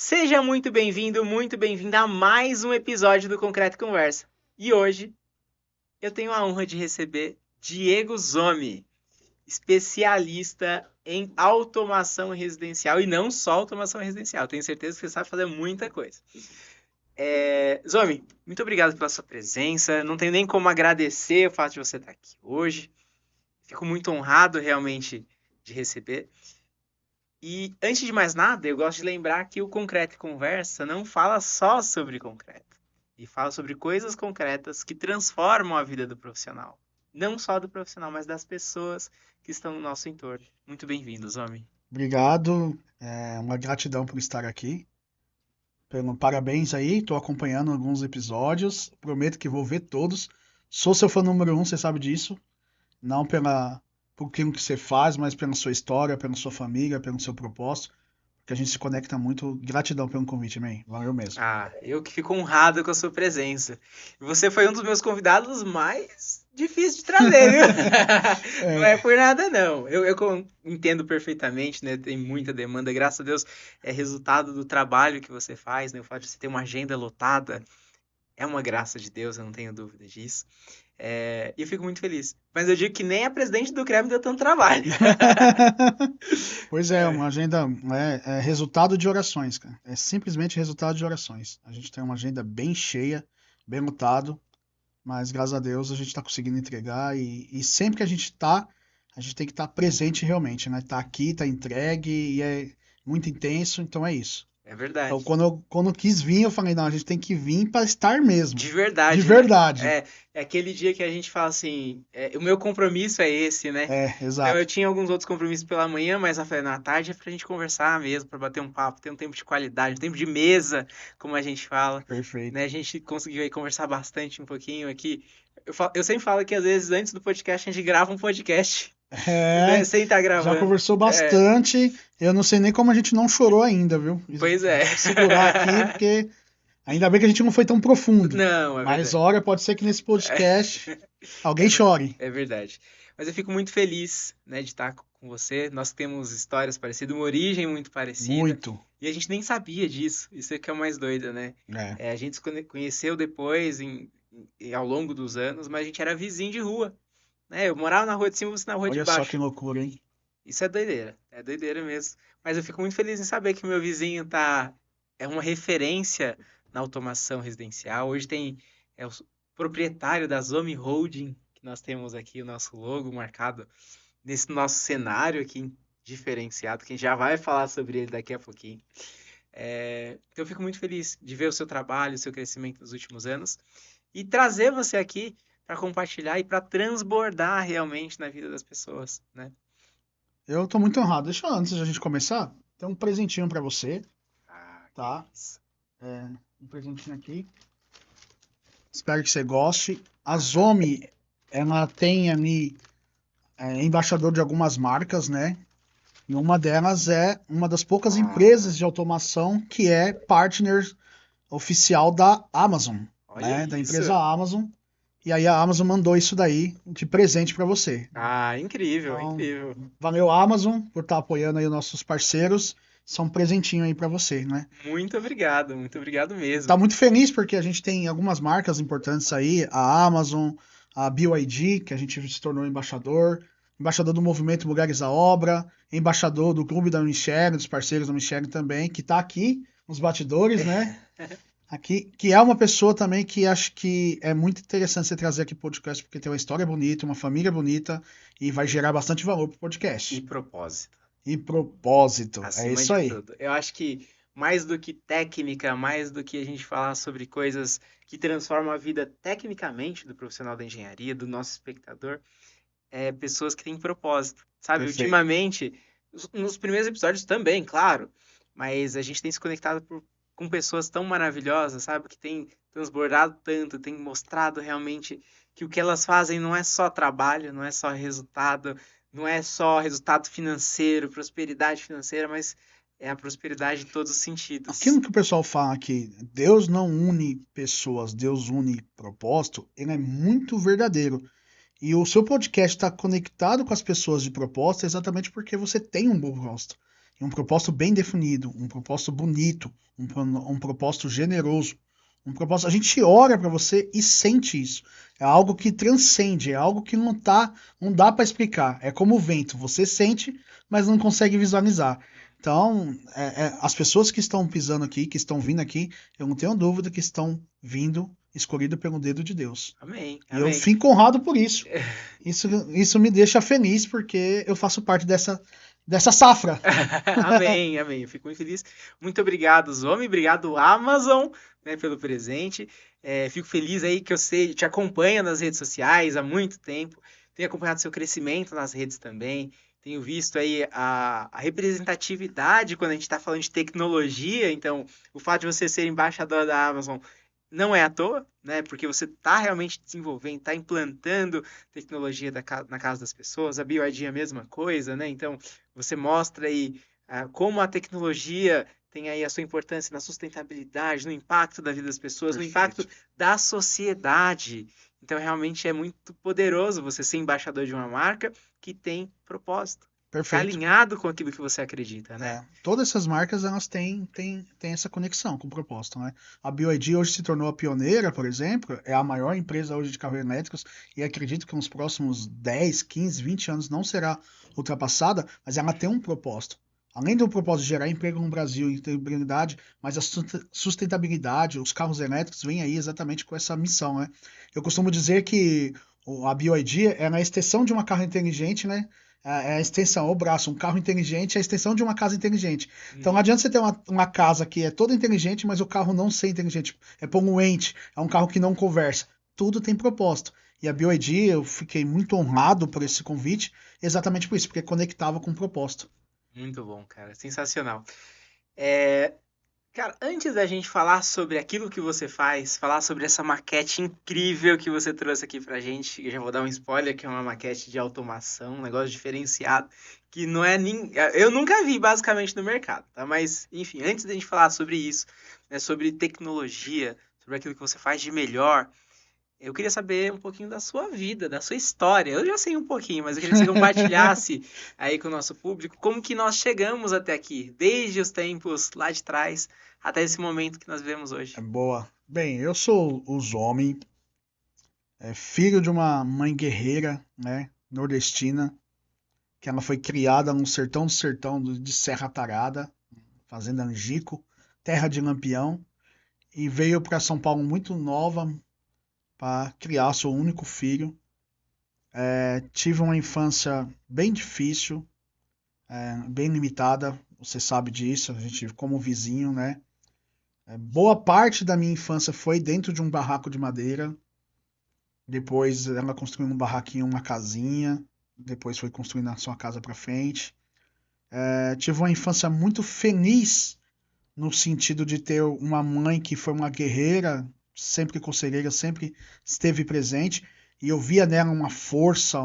Seja muito bem-vinda a mais um episódio do Concreto Conversa. E hoje eu tenho a honra de receber Diego Zomi, especialista em automação residencial e não só automação residencial. Tenho certeza que você sabe fazer muita coisa. Zomi, muito obrigado pela sua presença. Não tenho nem como agradecer o fato de você estar aqui hoje. Fico muito honrado realmente de receber. E antes de mais nada, eu gosto de lembrar que o Concreto e Conversa não fala só sobre concreto, e fala sobre coisas concretas que transformam a vida do profissional. Não só do profissional, mas das pessoas que estão no nosso entorno. Muito bem-vindos, homem. Obrigado, uma gratidão por estar aqui. Parabéns aí, estou acompanhando alguns episódios, prometo que vou ver todos. Sou seu fã número um, você sabe disso. Não por aquilo que você faz, mas pela sua história, pela sua família, pelo seu propósito, porque a gente se conecta muito. Gratidão pelo convite, man. Valeu mesmo. Ah, eu que fico honrado com a sua presença. Você foi um dos meus convidados mais difíceis de trazer, viu? Não é É, por nada, não. Eu entendo perfeitamente, né? Tem muita demanda. Graças a Deus é resultado do trabalho que você faz, né? O fato de você ter uma agenda lotada é uma graça de Deus, eu não tenho dúvida disso. E eu fico muito feliz. Mas eu digo que nem a presidente do CREA me deu tanto trabalho. Pois é, uma agenda é resultado de orações, cara. É simplesmente resultado de orações. A gente tem uma agenda bem cheia, bem lotado. Mas graças a Deus a gente está conseguindo entregar e sempre que a gente tem que estar presente realmente, né? Tá aqui, tá entregue e é muito intenso, então é isso. É Então verdade. quando eu quis vir, eu falei, não, a gente tem que vir para estar mesmo, De de verdade, né? verdade. É aquele dia que a gente fala assim, o meu compromisso é esse, né? É, Então eu exato. tinha alguns outros compromissos pela manhã, mas eu falei, na tarde é pra gente conversar mesmo, pra bater um papo, ter um tempo de qualidade, um tempo de mesa, como a gente fala, né? Perfeito. A gente conseguiu aí conversar bastante um pouquinho aqui. Eu sempre falo que às vezes antes do podcast a gente grava um podcast, né? É, Sem estar já gravando. conversou É, bastante. Eu não sei nem como a gente não chorou ainda, viu? pois é. Vamos segurar aqui, porque ainda bem que a gente não foi tão profundo. Não, é Mas verdade. olha, pode ser que nesse podcast É, alguém chore. é verdade. Mas eu fico muito feliz, né, de estar com você. Nós temos histórias parecidas, uma origem muito parecida, Muito. e a gente nem sabia disso. Isso é que é o mais doido, né? É. A gente se conheceu depois, ao longo dos anos, mas a gente era vizinho de rua, né? Eu morava na rua de cima, você na rua de Olha só que baixo. loucura, hein? Isso é doideira mesmo. Mas eu fico muito feliz em saber que meu vizinho é uma referência na automação residencial. Hoje é o proprietário da Zomi Holding, que nós temos aqui o nosso logo marcado nesse nosso cenário aqui diferenciado, que a gente já vai falar sobre ele daqui a pouquinho. Então eu fico muito feliz de ver o seu trabalho, o seu crescimento nos últimos anos e trazer você aqui para compartilhar e para transbordar realmente na vida das pessoas, né? Eu tô muito honrado. Deixa eu, antes de a gente começar, tem um presentinho pra você, Ah, que tá? isso. É, um presentinho aqui. Espero que você goste. A Ah, Zomi, ela tem ali embaixador de algumas marcas, né? E uma delas é uma das poucas ah, empresas de automação que é partner oficial da Amazon, olha né? Da isso. empresa Amazon. E aí a Amazon mandou isso daí de presente pra você. Ah, incrível, Então, incrível. valeu Amazon por estar apoiando aí os nossos parceiros. São um presentinho aí para você, né? Muito obrigado mesmo. Tá muito feliz porque a gente tem algumas marcas importantes aí, a Amazon, a BYD, que a gente se tornou embaixador, embaixador do Movimento Mulheres à Obra, embaixador do Clube da Michelle, dos parceiros da Michelle também, que tá aqui nos batidores, né? Aqui, que é uma pessoa também que acho que é muito interessante você trazer aqui pro podcast, porque tem uma história bonita, uma família bonita e vai gerar bastante valor pro E podcast. propósito, E propósito, é acima isso de aí. tudo. Eu acho que mais do que técnica, mais do que a gente falar sobre coisas que transformam a vida tecnicamente do profissional da engenharia, do nosso espectador, pessoas que têm propósito. Sabe, Perfeito. ultimamente, nos primeiros episódios também, claro, mas a gente tem se conectado com pessoas tão maravilhosas, sabe, que têm transbordado tanto, têm mostrado realmente que o que elas fazem não é só trabalho, não é só resultado, não é só resultado financeiro, prosperidade financeira, mas é a prosperidade em todos os sentidos. Aquilo que o pessoal fala que Deus não une pessoas, Deus une propósito, ele é muito verdadeiro. E o seu podcast está conectado com as pessoas de propósito exatamente porque você tem um bom propósito. e um propósito bem definido, um propósito bonito, um propósito generoso, um propósito. A gente ora para você e sente isso. É algo que transcende, é algo que não dá para explicar. É como o vento, você sente, mas não consegue visualizar. Então, as pessoas que estão pisando aqui, que estão vindo aqui, eu não tenho dúvida que estão vindo escolhido pelo dedo de Deus. Amém, E eu amém. fico honrado por isso. Isso me deixa feliz porque eu faço parte dessa safra. Amém, amém. Eu fico muito feliz. Muito obrigado, Zomi. Obrigado, Amazon, né, pelo presente. Fico feliz aí que eu sei, te acompanho nas redes sociais há muito tempo. Tenho acompanhado seu crescimento nas redes também. Tenho visto aí a representatividade quando a gente está falando de tecnologia. Então, o fato de você ser embaixador da Amazon não é à toa, né? Porque você está realmente desenvolvendo, está implantando tecnologia na casa das pessoas. A BYD é a mesma coisa, né? Então, você mostra aí como a tecnologia tem aí a sua importância na sustentabilidade, no impacto da vida das pessoas, no impacto da sociedade. Então, realmente é muito poderoso você ser embaixador de uma marca que tem propósito. Tá Perfeito. alinhado com aquilo que você acredita, né? Todas essas marcas elas têm essa conexão com o propósito, né? A BYD hoje se tornou a pioneira, por exemplo, é a maior empresa hoje de carros elétricos e acredito que nos próximos 10, 15, 20 anos não será ultrapassada, mas ela tem um propósito. Além do propósito de gerar emprego no Brasil e integridade, mas a sustentabilidade, os carros elétricos vêm aí exatamente com essa missão, né? Eu costumo dizer que a BYD é a extensão de uma carro inteligente, né? É a extensão, o braço, um carro inteligente é a extensão de uma casa inteligente. Então não adianta você ter uma casa que é toda inteligente, mas o carro não ser inteligente, é poluente, é um carro que não conversa. Tudo tem propósito. E a BYD, eu fiquei muito honrado por esse convite, exatamente por isso, porque conectava com o propósito. Muito bom, cara. Sensacional. Cara, antes da gente falar sobre aquilo que você faz, falar sobre essa maquete incrível que você trouxe aqui pra gente, eu já vou dar um spoiler, que é uma maquete de automação, um negócio diferenciado, que não é nem... Eu nunca vi, basicamente, no mercado, tá? Mas, enfim, antes da gente falar sobre isso, né, sobre tecnologia, sobre aquilo que você faz de melhor, eu queria saber um pouquinho da sua vida, da sua história. Eu já sei um pouquinho, mas eu queria que você compartilhasse aí com o nosso público como que nós chegamos até aqui, desde os tempos lá de trás até esse momento que nós vivemos hoje. Boa. Bem, eu sou o Zomi, filho de uma mãe guerreira, né, nordestina, que ela foi criada no sertão do sertão de Serra Tarada, fazenda Angico, terra de Lampião, e veio para São Paulo muito nova para criar seu único filho. Tive uma infância bem difícil, bem limitada, você sabe disso, a gente como vizinho, né? Boa parte da minha infância foi dentro de um barraco de madeira. Depois ela construiu um barraquinho, uma casinha. Depois foi construindo a sua casa para frente. Tive uma infância muito feliz no sentido de ter uma mãe que foi uma guerreira, sempre conselheira, sempre esteve presente, e eu via nela uma força,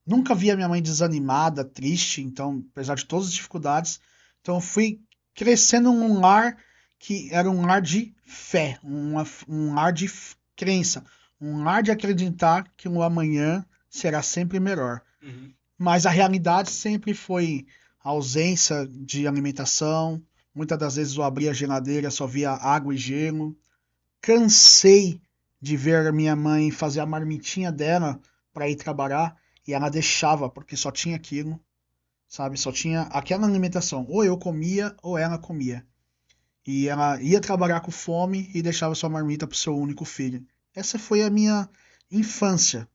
nunca via minha mãe desanimada, triste, então, apesar de todas as dificuldades, então eu fui crescendo num lar que era um lar de fé, um lar de crença, um lar de acreditar que o amanhã será sempre melhor. Uhum. Mas a realidade sempre foi a ausência de alimentação. Muitas das vezes eu abria a geladeira, só via água e gelo. Cansei de ver a minha mãe fazer a marmitinha dela para ir trabalhar e ela deixava, porque só tinha aquilo, sabe? Só tinha aquela alimentação. Ou eu comia ou ela comia. E ela ia trabalhar com fome e deixava sua marmita para o seu único filho. Essa foi a minha infância,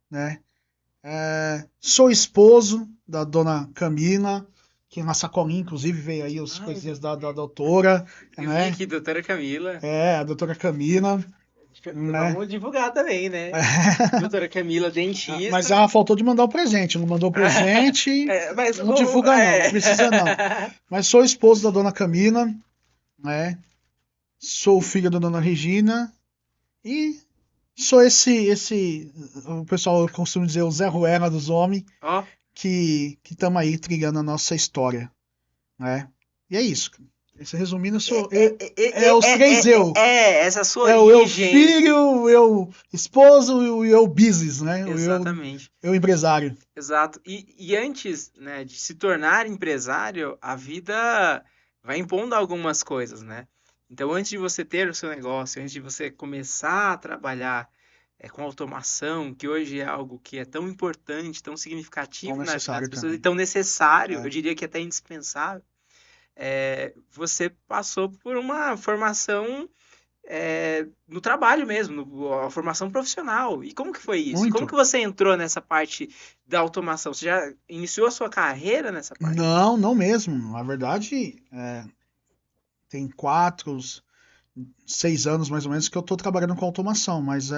né? Sou esposo da dona Camila, que na sacolinha, inclusive, veio aí as coisinhas da doutora. Eu Né? vi aqui, doutora Camila. A doutora Camila. Né? Vamos divulgar também, né? Doutora Camila, dentista. Mas ela faltou de mandar o presente. Não mandou o presente. Mas não divulga, não precisa, não. Mas sou esposo da dona Camila. Né? Sou filho da dona Regina. E sou o pessoal costuma dizer o Zé Ruela dos homens, que estamos aí trilhando a nossa história, né? E é isso. Esse resumindo, é os três eu. Essa é a sua É o eu origem. filho, o eu esposo e o eu business, né? Exatamente. O eu empresário. Exato. E antes, né, de se tornar empresário, a vida vai impondo algumas coisas, né? Então, antes de você ter o seu negócio, antes de você começar a trabalhar com automação, que hoje é algo que é tão importante, tão significativo Tão na vida das necessário pessoas e também. tão necessário, eu É. diria que até indispensável, você passou por uma formação no trabalho mesmo, a formação profissional. E como que foi isso? Como Muito. que você entrou nessa parte da automação? Você já iniciou a sua carreira nessa parte? Não, não mesmo. Na verdade, tem 6 anos mais ou menos que eu estou trabalhando com automação, mas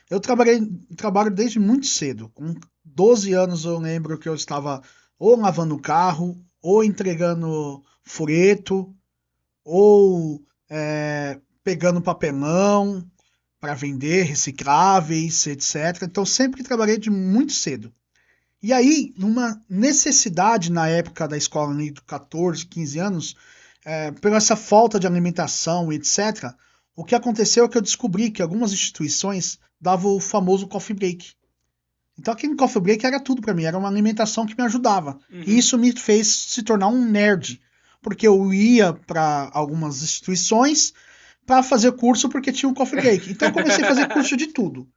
eu trabalho desde muito cedo. Com 12 anos eu lembro que eu estava ou lavando o carro, ou entregando fureto, ou pegando papelão para vender, recicláveis, etc. Então sempre trabalhei de muito cedo. E aí, numa necessidade na época da escola, ali, de 14, 15 anos, pela essa falta de alimentação, etc., o que aconteceu é que eu descobri que algumas instituições davam o famoso coffee break. Então aquele coffee break era tudo para mim, era uma alimentação que me ajudava. E isso me fez se tornar um nerd, porque eu ia para algumas instituições para fazer curso porque tinha um coffee break. Então eu comecei a fazer curso de tudo.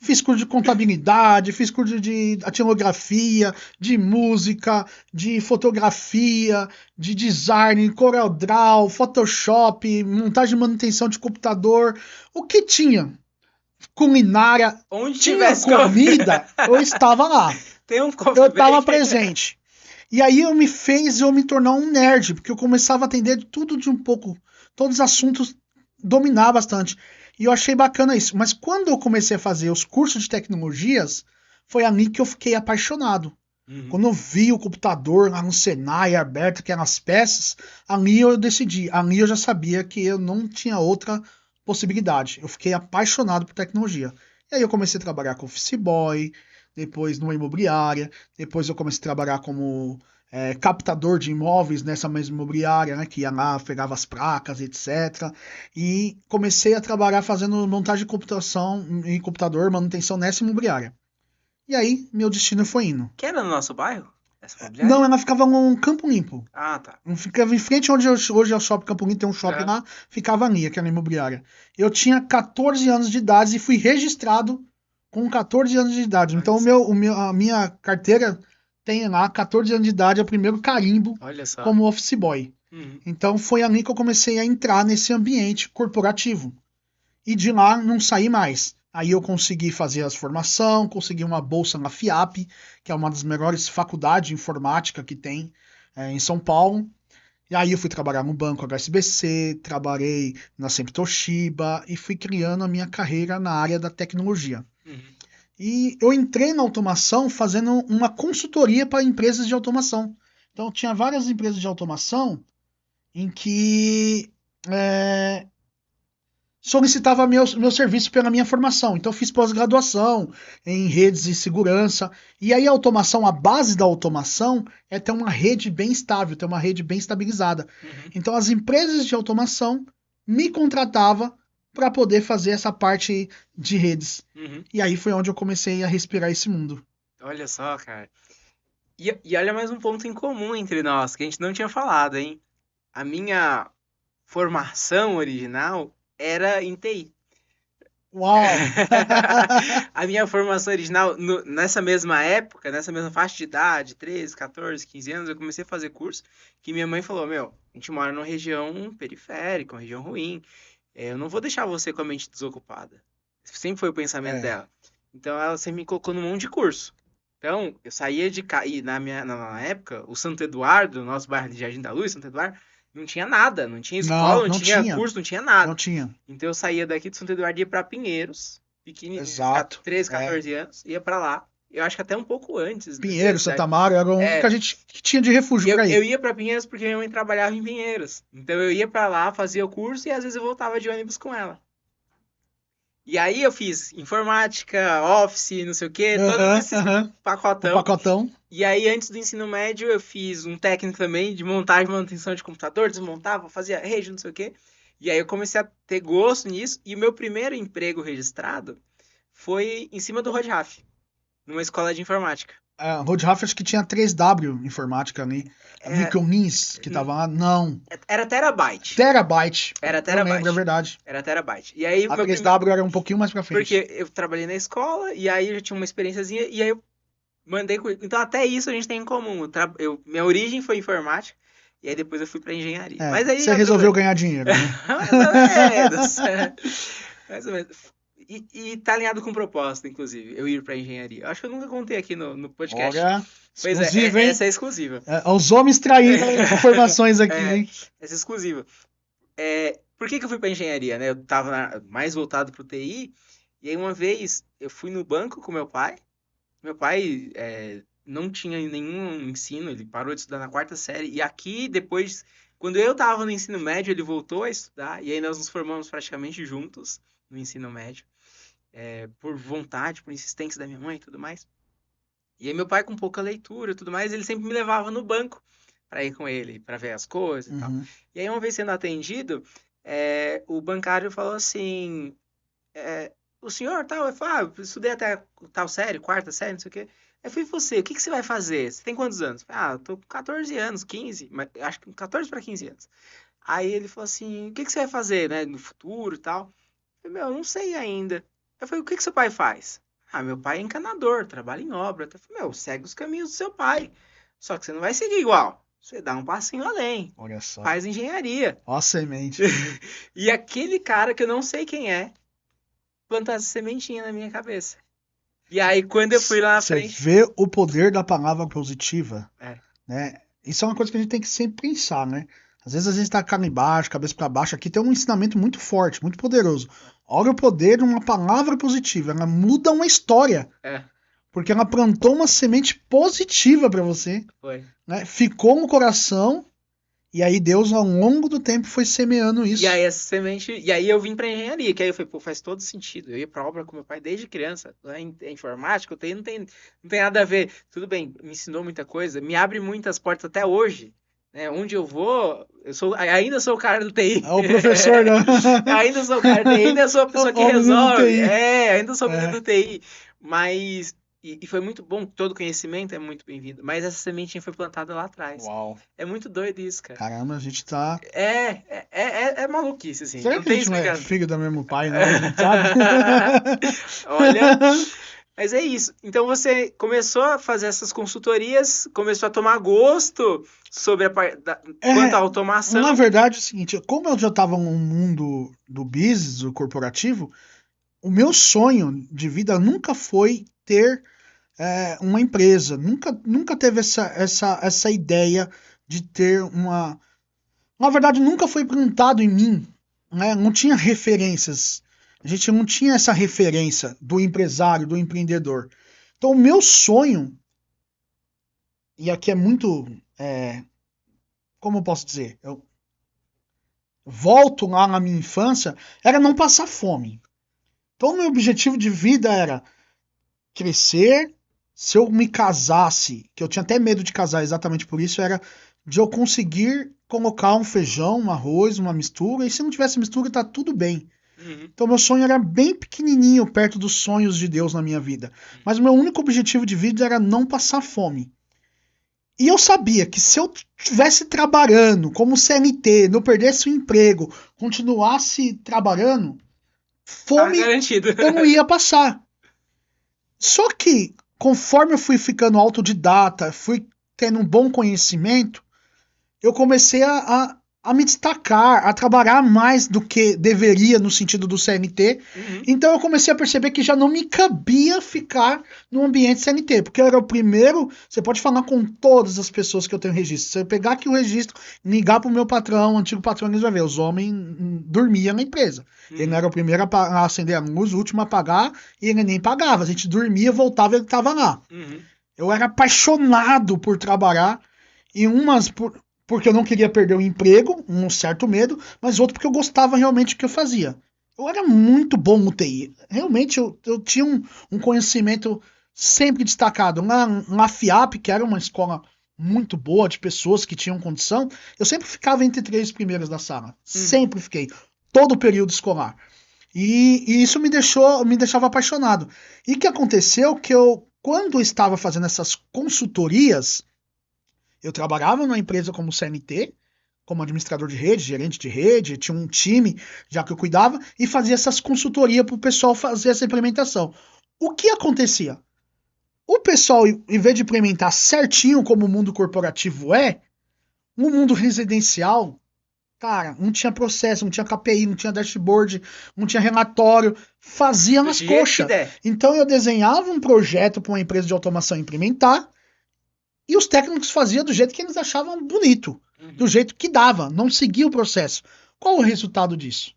Fiz curso de contabilidade, fiz curso de datilografia, de música, de fotografia, de design, CorelDRAW, Photoshop, montagem e manutenção de computador. O que tinha? Culinária. Onde Tinha tivesse comida, eu estava lá. Tem um coffee Eu estava break. presente. E aí fez eu me tornar um nerd, porque eu começava a atender de tudo de um pouco. Todos os assuntos, dominar bastante. E eu achei bacana isso. Mas quando eu comecei a fazer os cursos de tecnologias, foi ali que eu fiquei apaixonado. Quando eu vi o computador lá no Senai aberto, aquelas peças, ali eu decidi. Ali eu já sabia que eu não tinha outra possibilidade. Eu fiquei apaixonado por tecnologia. E aí eu comecei a trabalhar com office boy, depois numa imobiliária, depois eu comecei a trabalhar como captador de imóveis nessa mesma imobiliária, né, que ia lá, pegava as placas, etc. E comecei a trabalhar fazendo montagem de computação em computador, manutenção nessa imobiliária. E aí, meu destino foi indo. Que era no nosso bairro? Essa imobiliária? Não, ela ficava num Campo Limpo. Ah, tá. Ficava em frente onde hoje é o Shopping Campo Limpo, tem um shopping lá, ficava ali, aquela imobiliária. Eu tinha 14 anos de idade e fui registrado com 14 anos de idade. Então a minha carteira tem lá 14 anos de idade, é o primeiro carimbo Olha só. como office boy. Então foi ali que eu comecei a entrar nesse ambiente corporativo. E de lá não saí mais. Aí eu consegui fazer as formação, consegui uma bolsa na FIAP, que é uma das melhores faculdades de informática que tem em São Paulo. E aí eu fui trabalhar no banco HSBC, trabalhei na Sempre Toshiba e fui criando a minha carreira na área da tecnologia. E eu entrei na automação fazendo uma consultoria para empresas de automação. Então tinha várias empresas de automação em que solicitava meu serviço pela minha formação. Então, eu fiz pós-graduação em redes de segurança. E aí, a automação, a base da automação é ter uma rede bem estável, ter uma rede bem estabilizada. Então, as empresas de automação me contratavam para poder fazer essa parte de redes. E aí foi onde eu comecei a respirar esse mundo. Olha só, cara. E olha mais um ponto em comum entre nós, que a gente não tinha falado, hein? A minha formação original era em TI. Uau! A minha formação original, nessa mesma época, nessa mesma faixa de idade, 13, 14, 15 anos, eu comecei a fazer curso que minha mãe falou, a gente mora numa região periférica, uma região ruim, eu não vou deixar você com a mente desocupada. Sempre foi o pensamento dela. Então ela sempre me colocou num monte de curso. Então, eu saía de casa, e na época, o Santo Eduardo, nosso bairro de Jardim da Luz, Santo Eduardo, não tinha nada, não tinha escola, não tinha curso, não tinha nada. Não tinha. Então eu saía daqui de Santo Eduardo e ia pra Pinheiros, pequenininho, 13, 14 anos, ia pra lá. Eu acho que até um pouco antes. Pinheiros, Santa Amaro, era o único que a gente tinha de refúgio pra ir. Eu ia pra Pinheiros porque minha mãe trabalhava em Pinheiros. Então eu ia pra lá, fazia o curso e às vezes eu voltava de ônibus com ela. E aí eu fiz informática, Office, não sei o quê, todos esses O pacotão. pacotão. E aí, antes do ensino médio, eu fiz um técnico também de montagem e manutenção de computador, desmontava, fazia rede, não sei o quê. E aí eu comecei a ter gosto nisso. E o meu primeiro emprego registrado foi em cima do Rodhaf, numa escola de informática. Road Raff acho que tinha 3W informática ali. A É, Micronins que tava lá. Não. era terabyte. Terabyte. Era Eu lembro, é terabyte. verdade. Era terabyte. E aí, A meu 3W era um pouquinho mais pra frente. porque eu trabalhei na escola, e aí eu já tinha uma experiênciazinha, e aí eu mandei currículo. Então, até isso a gente tem em comum. Minha origem foi informática, e aí depois eu fui pra engenharia. Mas aí Você já tudo resolveu bem. ganhar dinheiro, né? Mais ou menos. Mais ou menos. E tá alinhado com propósito, inclusive, eu ir pra engenharia. Acho que eu nunca contei aqui no podcast. Olha, Pois exclusivo, é, hein? essa é exclusiva. Os homens traíram informações aqui, hein? Essa é exclusiva. Por que eu fui pra engenharia, né? Eu tava mais voltado pro TI, e aí uma vez eu fui no banco com meu pai. Meu pai não tinha nenhum ensino, ele parou de estudar na 4ª série. E aqui, depois, quando eu tava no ensino médio, ele voltou a estudar. E aí nós nos formamos praticamente juntos no ensino médio. Por vontade, por insistência da minha mãe e tudo mais. E aí meu pai, com pouca leitura e tudo mais, ele sempre me levava no banco para ir com ele, para ver as coisas e tal. E aí uma vez sendo atendido, o bancário falou assim, o senhor tal, eu falei, eu estudei até tal série, 4ª série, não sei o quê. Eu falei, você, o que você vai fazer? Você tem quantos anos? Eu falei, eu tô com 14 anos, 15, mas acho que 14 para 15 anos. Aí ele falou assim, o que você vai fazer, né, no futuro e tal? Eu falei, eu não sei ainda. Eu falei, o que seu pai faz? Meu pai é encanador, trabalha em obra. Eu falei, segue os caminhos do seu pai. Só que você não vai seguir igual. Você dá um passinho além. Olha só. Faz engenharia. Ó a semente. E aquele cara que eu não sei quem é, plantou essa sementinha na minha cabeça. E aí, quando eu fui lá na frente... Você vê o poder da palavra positiva, É. né? Isso é uma coisa que a gente tem que sempre pensar, né? Às vezes a gente tá cara embaixo, cabeça para baixo. Aqui tem um ensinamento muito forte, muito poderoso. Olha o poder de uma palavra positiva. Ela muda uma história. Porque ela plantou uma semente positiva para você. Foi. Né? Ficou no coração. E aí Deus, ao longo do tempo, foi semeando isso. E aí essa semente... E aí eu vim pra engenharia. Que aí eu falei, pô, faz todo sentido. Eu ia pra obra com meu pai desde criança. Em informática, não tem nada a ver. Tudo bem, me ensinou muita coisa. Me abre muitas portas até hoje. Né? Onde eu vou, ainda sou o cara do TI. É o professor, não. Ainda sou o cara do TI, ainda sou a pessoa que resolve. ainda sou o menino do TI. Mas, e foi muito bom, todo conhecimento é muito bem-vindo. Mas essa sementinha foi plantada lá atrás. Uau. É muito doido isso, cara. Caramba, a gente tá... É maluquice, assim. Será não que tem a gente não é explicação. filho do mesmo pai, não? A gente sabe? Olha... Mas é isso. Então você começou a fazer essas consultorias, começou a tomar gosto sobre quanto à automação. Na verdade é o seguinte, como eu já estava no mundo do business, do corporativo, o meu sonho de vida nunca foi ter uma empresa. Nunca teve essa ideia de ter uma... Na verdade, nunca foi plantado em mim, né? Não tinha referências. A gente não tinha essa referência do empresário, do empreendedor. Então, o meu sonho, e aqui é muito, como eu posso dizer, eu volto lá na minha infância, era não passar fome. Então, o meu objetivo de vida era crescer. Se eu me casasse, que eu tinha até medo de casar exatamente por isso, era de eu conseguir colocar um feijão, um arroz, uma mistura, e se não tivesse mistura, tá tudo bem. Então meu sonho era bem pequenininho perto dos sonhos de Deus na minha vida. Mas o meu único objetivo de vida era não passar fome. E eu sabia que se eu estivesse trabalhando como CLT, não perdesse o emprego, continuasse trabalhando, fome eu não ia passar. Só que, conforme eu fui ficando autodidata, fui tendo um bom conhecimento, eu comecei a me destacar, a trabalhar mais do que deveria no sentido do CLT. Então eu comecei a perceber que já não me cabia ficar no ambiente CLT, porque eu era o primeiro, você pode falar com todas as pessoas que eu tenho registro, se eu pegar aqui o registro, ligar pro meu patrão, antigo patrão, eles vão ver, os homens dormiam na empresa. Ele era o primeiro a acender a luz, o último a apagar, e ele nem pagava, a gente dormia, voltava e ele tava lá. Eu era apaixonado por trabalhar, e porque eu não queria perder o emprego, um certo medo, mas outro porque eu gostava realmente do que eu fazia. Eu era muito bom no TI. Realmente, eu tinha um conhecimento sempre destacado. Na FIAP, que era uma escola muito boa, de pessoas que tinham condição, eu sempre ficava entre 3 primeiros da sala. Sempre fiquei. Todo o período escolar. E isso me deixava apaixonado. E o que aconteceu que quando eu estava fazendo essas consultorias, eu trabalhava numa empresa como CNT, como administrador de rede, gerente de rede, tinha um time já que eu cuidava, e fazia essas consultorias para o pessoal fazer essa implementação. O que acontecia? O pessoal, em vez de implementar certinho como o mundo corporativo é, no mundo residencial, cara, não tinha processo, não tinha KPI, não tinha dashboard, não tinha relatório, fazia Do nas jeito que coxas. der. Então eu desenhava um projeto para uma empresa de automação implementar, e os técnicos faziam do jeito que eles achavam bonito, do jeito que dava, não seguia o processo. Qual o resultado disso?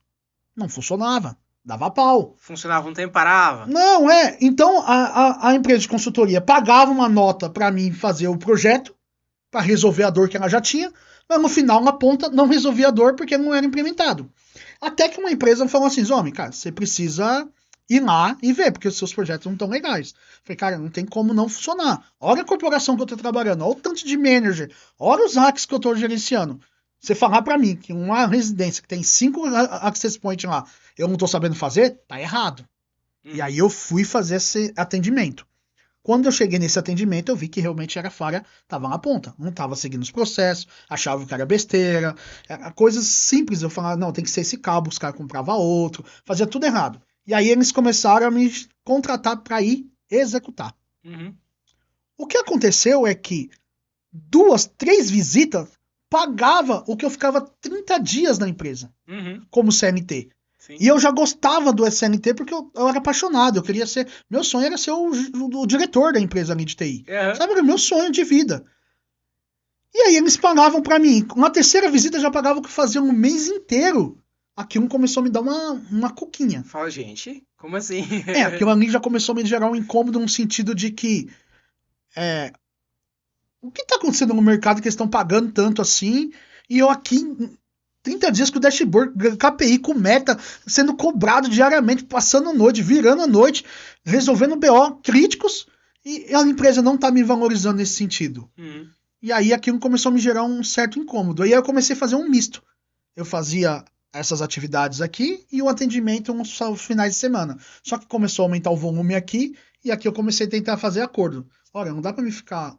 Não funcionava, dava pau. Funcionava um tempo, parava. Não, é. Então a empresa de consultoria pagava uma nota para mim fazer o projeto, para resolver a dor que ela já tinha, mas no final, na ponta, não resolvia a dor porque não era implementado. Até que uma empresa falou assim: homem, cara, você precisa ir lá e ver, porque os seus projetos não estão legais. Falei, cara, não tem como não funcionar. Olha a corporação que eu tô trabalhando, olha o tanto de manager, olha os hacks que eu tô gerenciando. Você falar para mim que uma residência que tem 5 access points lá, eu não tô sabendo fazer, tá errado. E aí eu fui fazer esse atendimento. Quando eu cheguei nesse atendimento, eu vi que realmente era falha, tava na ponta. Não tava seguindo os processos, achava que era besteira. Era coisas simples. Eu falava, não, tem que ser esse cabo, os caras compravam outro, fazia tudo errado. E aí eles começaram a me contratar para ir executar. O que aconteceu é que 2, 3 visitas pagava o que eu ficava 30 dias na empresa, como CNT. Sim. E eu já gostava do SNT porque eu era apaixonado. Eu queria ser. Meu sonho era ser o diretor da empresa ali de TI. Sabe? Era meu sonho de vida. E aí eles pagavam pra mim. Na terceira visita já pagavam o que fazia um mês inteiro. Aquilo começou a me dar uma cuquinha. Fala, gente, como assim? Aquilo ali já começou a me gerar um incômodo no sentido de que. O que tá acontecendo no mercado que eles estão pagando tanto assim? E eu aqui. 30 dias com o dashboard, KPI com meta, sendo cobrado diariamente, passando a noite, virando a noite, resolvendo BO críticos, e a empresa não tá me valorizando nesse sentido. E aí aquilo começou a me gerar um certo incômodo. Aí eu comecei a fazer um misto. Eu fazia essas atividades aqui e o atendimento nos finais de semana. Só que começou a aumentar o volume aqui, e aqui eu comecei a tentar fazer acordo. Olha, não dá para me ficar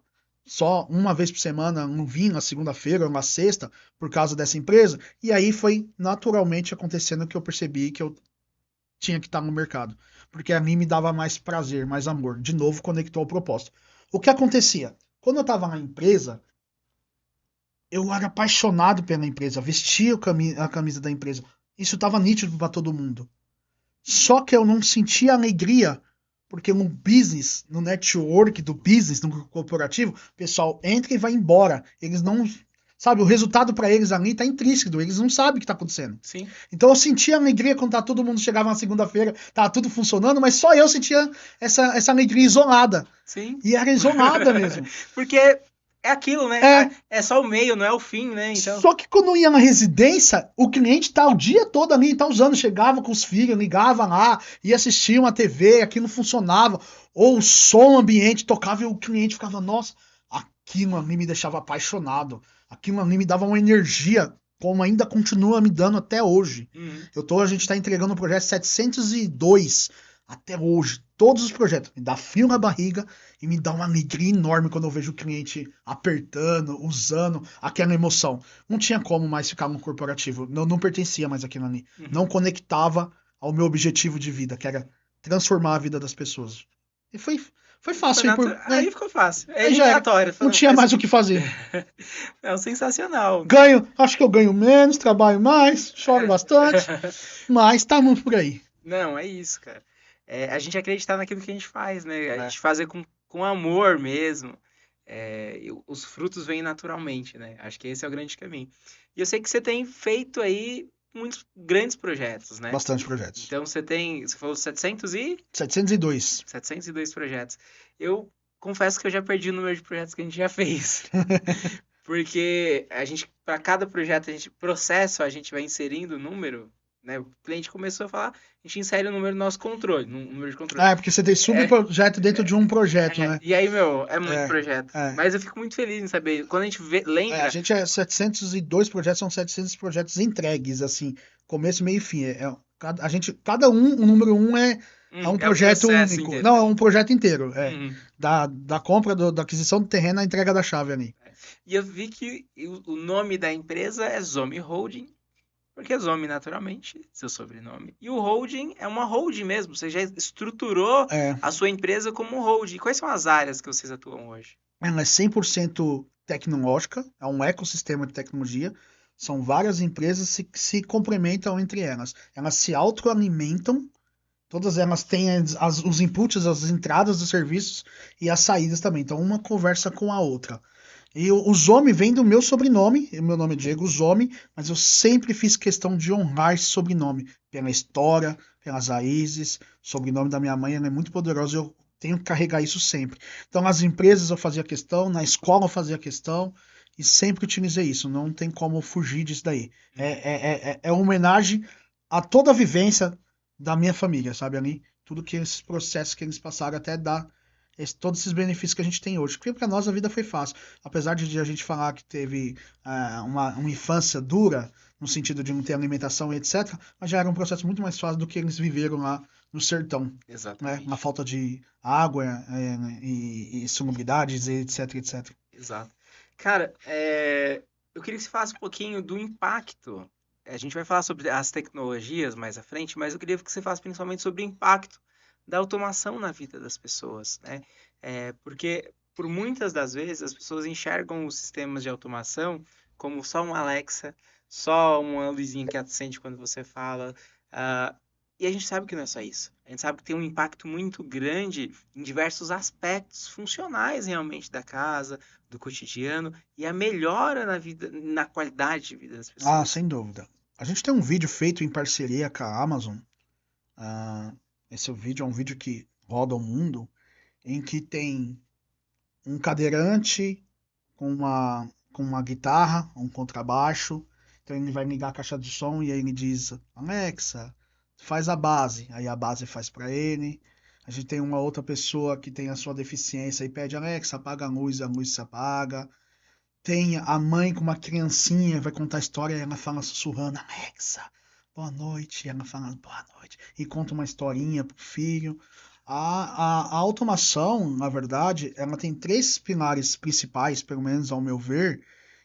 só uma vez por semana, não vim na segunda-feira ou na sexta, por causa dessa empresa. E aí foi naturalmente acontecendo que eu percebi que eu tinha que estar no mercado. Porque a mim me dava mais prazer, mais amor. De novo, conectou ao propósito. O que acontecia? Quando eu estava na empresa, eu era apaixonado pela empresa, vestia a camisa da empresa. Isso estava nítido para todo mundo. Só que eu não sentia alegria porque no business, no network do business, no corporativo, o pessoal entra e vai embora. Eles não. Sabe, o resultado para eles ali tá intrínseco, eles não sabem o que tá acontecendo. Sim. Então eu sentia alegria quando todo mundo chegava na segunda-feira, tava tudo funcionando, mas só eu sentia essa alegria isolada. Sim. E era isolada mesmo. Porque é aquilo, né? É só o meio, não é o fim, né? Então... Só que quando ia na residência, o cliente tá o dia todo ali, tá usando, chegava com os filhos, ligava lá, ia assistir uma TV, aquilo não funcionava, ou o som ambiente tocava e o cliente ficava, nossa, aquilo ali me deixava apaixonado, aquilo ali me dava uma energia, como ainda continua me dando até hoje. A gente tá entregando o projeto 702 até hoje, todos os projetos, me dá frio na barriga e me dá uma alegria enorme quando eu vejo o cliente apertando, usando aquela emoção. Não tinha como mais ficar no corporativo, não pertencia mais àquilo ali, não conectava ao meu objetivo de vida, que era transformar a vida das pessoas. E foi fácil. Aí ficou fácil. É eliminatório. Não tinha mais o que fazer. É sensacional. Acho que eu ganho menos, trabalho mais, choro bastante, mas estamos por aí. Não, é isso, cara. A gente acreditar naquilo que a gente faz, né? A gente fazer com amor mesmo. Os frutos vêm naturalmente, né? Acho que esse é o grande caminho. E eu sei que você tem feito aí muitos grandes projetos, né? Bastante projetos. Então você falou 702. 702 projetos. Eu confesso que eu já perdi o número de projetos que a gente já fez. Porque para cada projeto, processo, a gente vai inserindo o número, né? O cliente começou a falar, a gente insere o número do nosso controle, número de controle. Porque você tem subprojeto dentro de um projeto, né? E aí, meu, é muito É, projeto. é. Mas eu fico muito feliz em saber. Quando a gente A lembra. gente 702 projetos, são 700 projetos entregues, assim, começo, meio e fim. Cada um, o número um é um É o projeto processo único. inteiro. Não, é um projeto inteiro. Uhum. Da compra, da aquisição do terreno à entrega da chave ali. E eu vi que o nome da empresa é Zomi Holding, porque Zomi, naturalmente, seu sobrenome. E o holding é uma holding mesmo. Você já estruturou É, a sua empresa como um holding. Quais são as áreas que vocês atuam hoje? ela é 100% tecnológica, é um ecossistema de tecnologia. São várias empresas que se complementam entre elas. Elas se autoalimentam. Todas elas têm os inputs, as entradas dos serviços e as saídas também. Então, uma conversa com a outra. E o Zomi vem do meu sobrenome. Meu nome é Diego Zomi, mas eu sempre fiz questão de honrar esse sobrenome. Pela história, pelas raízes. O sobrenome da minha mãe é muito poderoso e eu tenho que carregar isso sempre. Então, nas empresas eu fazia questão, na escola eu fazia questão e sempre utilizei isso. Não tem como fugir disso daí. É uma homenagem a toda a vivência da minha família, sabe, ali? Tudo que esses processos que eles passaram até dar todos esses benefícios que a gente tem hoje. Porque para nós a vida foi fácil. Apesar de a gente falar que teve uma infância dura, no sentido de não ter alimentação e etc., mas já era um processo muito mais fácil do que eles viveram lá no sertão. Né? Exatamente. Na falta de água e salubridades, etc, etc. Exato. Cara, eu queria que você falasse um pouquinho do impacto. A gente vai falar sobre as tecnologias mais à frente, mas eu queria que você falasse principalmente sobre o impacto da automação na vida das pessoas, né? Porque por muitas das vezes as pessoas enxergam os sistemas de automação como só um Alexa, só uma luzinha que acende quando você fala, e a gente sabe que não é só isso. A gente sabe que tem um impacto muito grande em diversos aspectos funcionais realmente da casa, do cotidiano e a melhora na vida, na qualidade de vida das pessoas. Sem dúvida. A gente tem um vídeo feito em parceria com a Amazon. Esse vídeo é um vídeo que roda o mundo, em que tem um cadeirante com uma guitarra, um contrabaixo. Então ele vai ligar a caixa de som e aí ele diz: Alexa, faz a base. Aí a base faz para ele. A gente tem uma outra pessoa que tem a sua deficiência e pede: Alexa, apaga a luz se apaga. Tem a mãe com uma criancinha, vai contar a história e ela fala sussurrando: Alexa, boa noite. E ela fala boa noite. E conta uma historinha pro filho. A automação, na verdade, ela tem três pilares principais, pelo menos ao meu ver,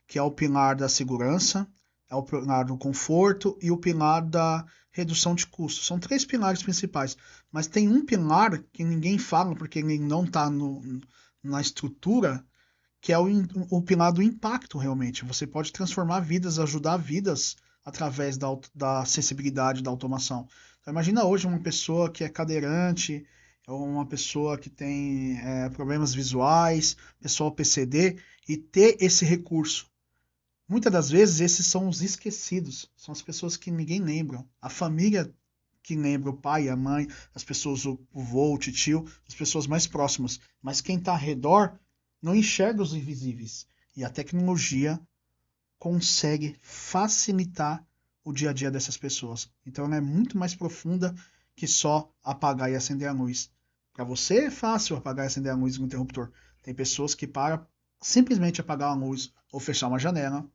que é o pilar da segurança, é o pilar do conforto e o pilar da redução de custos. São três pilares principais, mas tem um pilar que ninguém fala porque ele não está na estrutura, que é o pilar do impacto realmente. Você pode transformar vidas, ajudar vidas através da acessibilidade da automação. Então, imagina hoje uma pessoa que é cadeirante, ou uma pessoa que tem problemas visuais, pessoa PCD, e ter esse recurso. Muitas das vezes esses são os esquecidos, são as pessoas que ninguém lembra. A família que lembra, o pai, a mãe, as pessoas, o vô, o tio, as pessoas mais próximas. Mas quem está ao redor não enxerga os invisíveis. E a tecnologia consegue facilitar o dia a dia dessas pessoas. Então ela é muito mais profunda que só apagar e acender a luz. Para você é fácil apagar e acender a luz no interruptor. Tem pessoas que para simplesmente apagar a luz ou fechar uma janela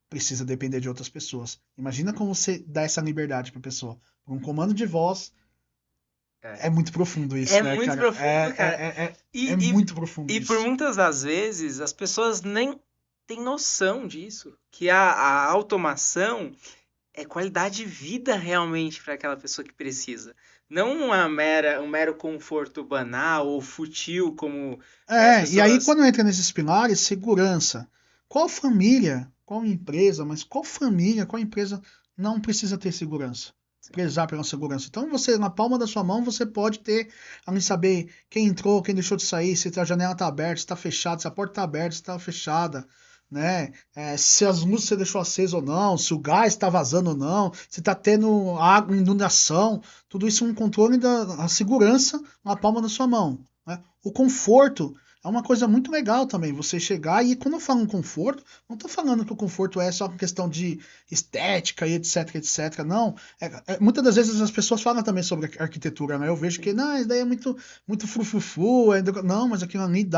precisa depender de outras pessoas. Imagina como você dá essa liberdade para a pessoa. Por um comando de voz. É muito profundo isso, né, muito cara? profundo, cara. É muito profundo E isso. por muitas das vezes as pessoas nem têm noção disso. Que a automação é qualidade de vida realmente para aquela pessoa que precisa. Não um mero conforto banal ou fútil, como as E aí pessoas. quando entra nesses pilares, segurança. Qual família, qual empresa, mas qual família, qual empresa não precisa ter segurança? Prezar pela segurança. Então você, na palma da sua mão, você pode ter, ali saber quem entrou, quem deixou de sair, se a janela está aberta, se está fechada, se a porta está aberta, se está fechada, né? Se as luzes você deixou acesa ou não, se o gás está vazando ou não, se está tendo água, inundação, tudo isso é um controle da segurança na palma da sua mão. Né? O conforto é uma coisa muito legal também, você chegar e quando eu falo em conforto, não tô falando que o conforto é só questão de estética e etc, etc, não. Muitas das vezes as pessoas falam também sobre arquitetura, né? Eu vejo que, não, isso daí é muito frufufu, não, mas aquilo ali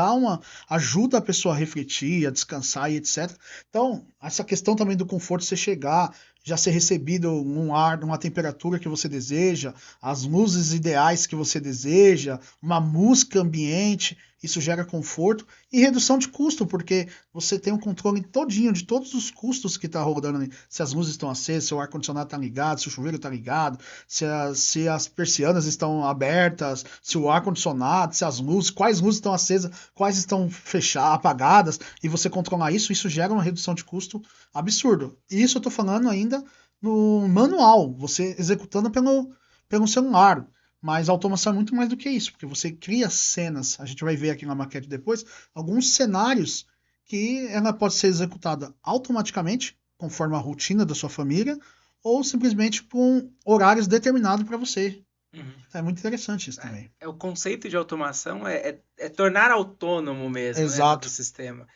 ajuda a pessoa a refletir, a descansar e etc. Então, essa questão também do conforto, você chegar, já ser recebido num ar, numa temperatura que você deseja, as luzes ideais que você deseja, uma música ambiente, isso gera conforto e redução de custo, porque você tem um controle todinho de todos os custos que está rodando ali. Se as luzes estão acesas, se o ar-condicionado está ligado, se o chuveiro está ligado, se as persianas estão abertas, se o ar-condicionado, se as luzes, quais luzes estão acesas, quais estão fechadas, apagadas, e você controlar isso gera uma redução de custo absurdo. E isso eu estou falando ainda no manual, você executando pelo celular. Mas a automação é muito mais do que isso, porque você cria cenas, a gente vai ver aqui na maquete depois, alguns cenários que ela pode ser executada automaticamente, conforme a rotina da sua família, ou simplesmente com horários determinados para você. Uhum. É muito interessante isso também. O conceito de automação é tornar autônomo mesmo, né, Exato. todo o sistema.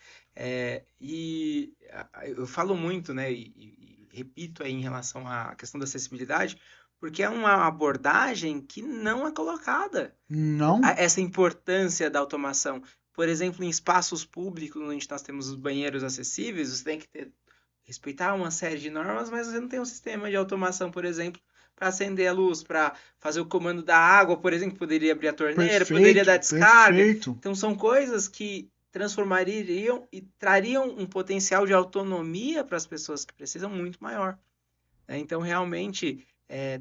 E eu falo muito, né, e repito aí em relação à questão da acessibilidade, porque é uma abordagem que não é colocada. Não, Essa importância da automação. Por exemplo, em espaços públicos, onde nós temos os banheiros acessíveis, você tem que respeitar uma série de normas, mas você não tem um sistema de automação, por exemplo, para acender a luz, para fazer o comando da água, por exemplo, poderia abrir a torneira, poderia dar descarga. perfeito. Então são coisas que transformariam e trariam um potencial de autonomia para as pessoas que precisam muito maior. Então, realmente,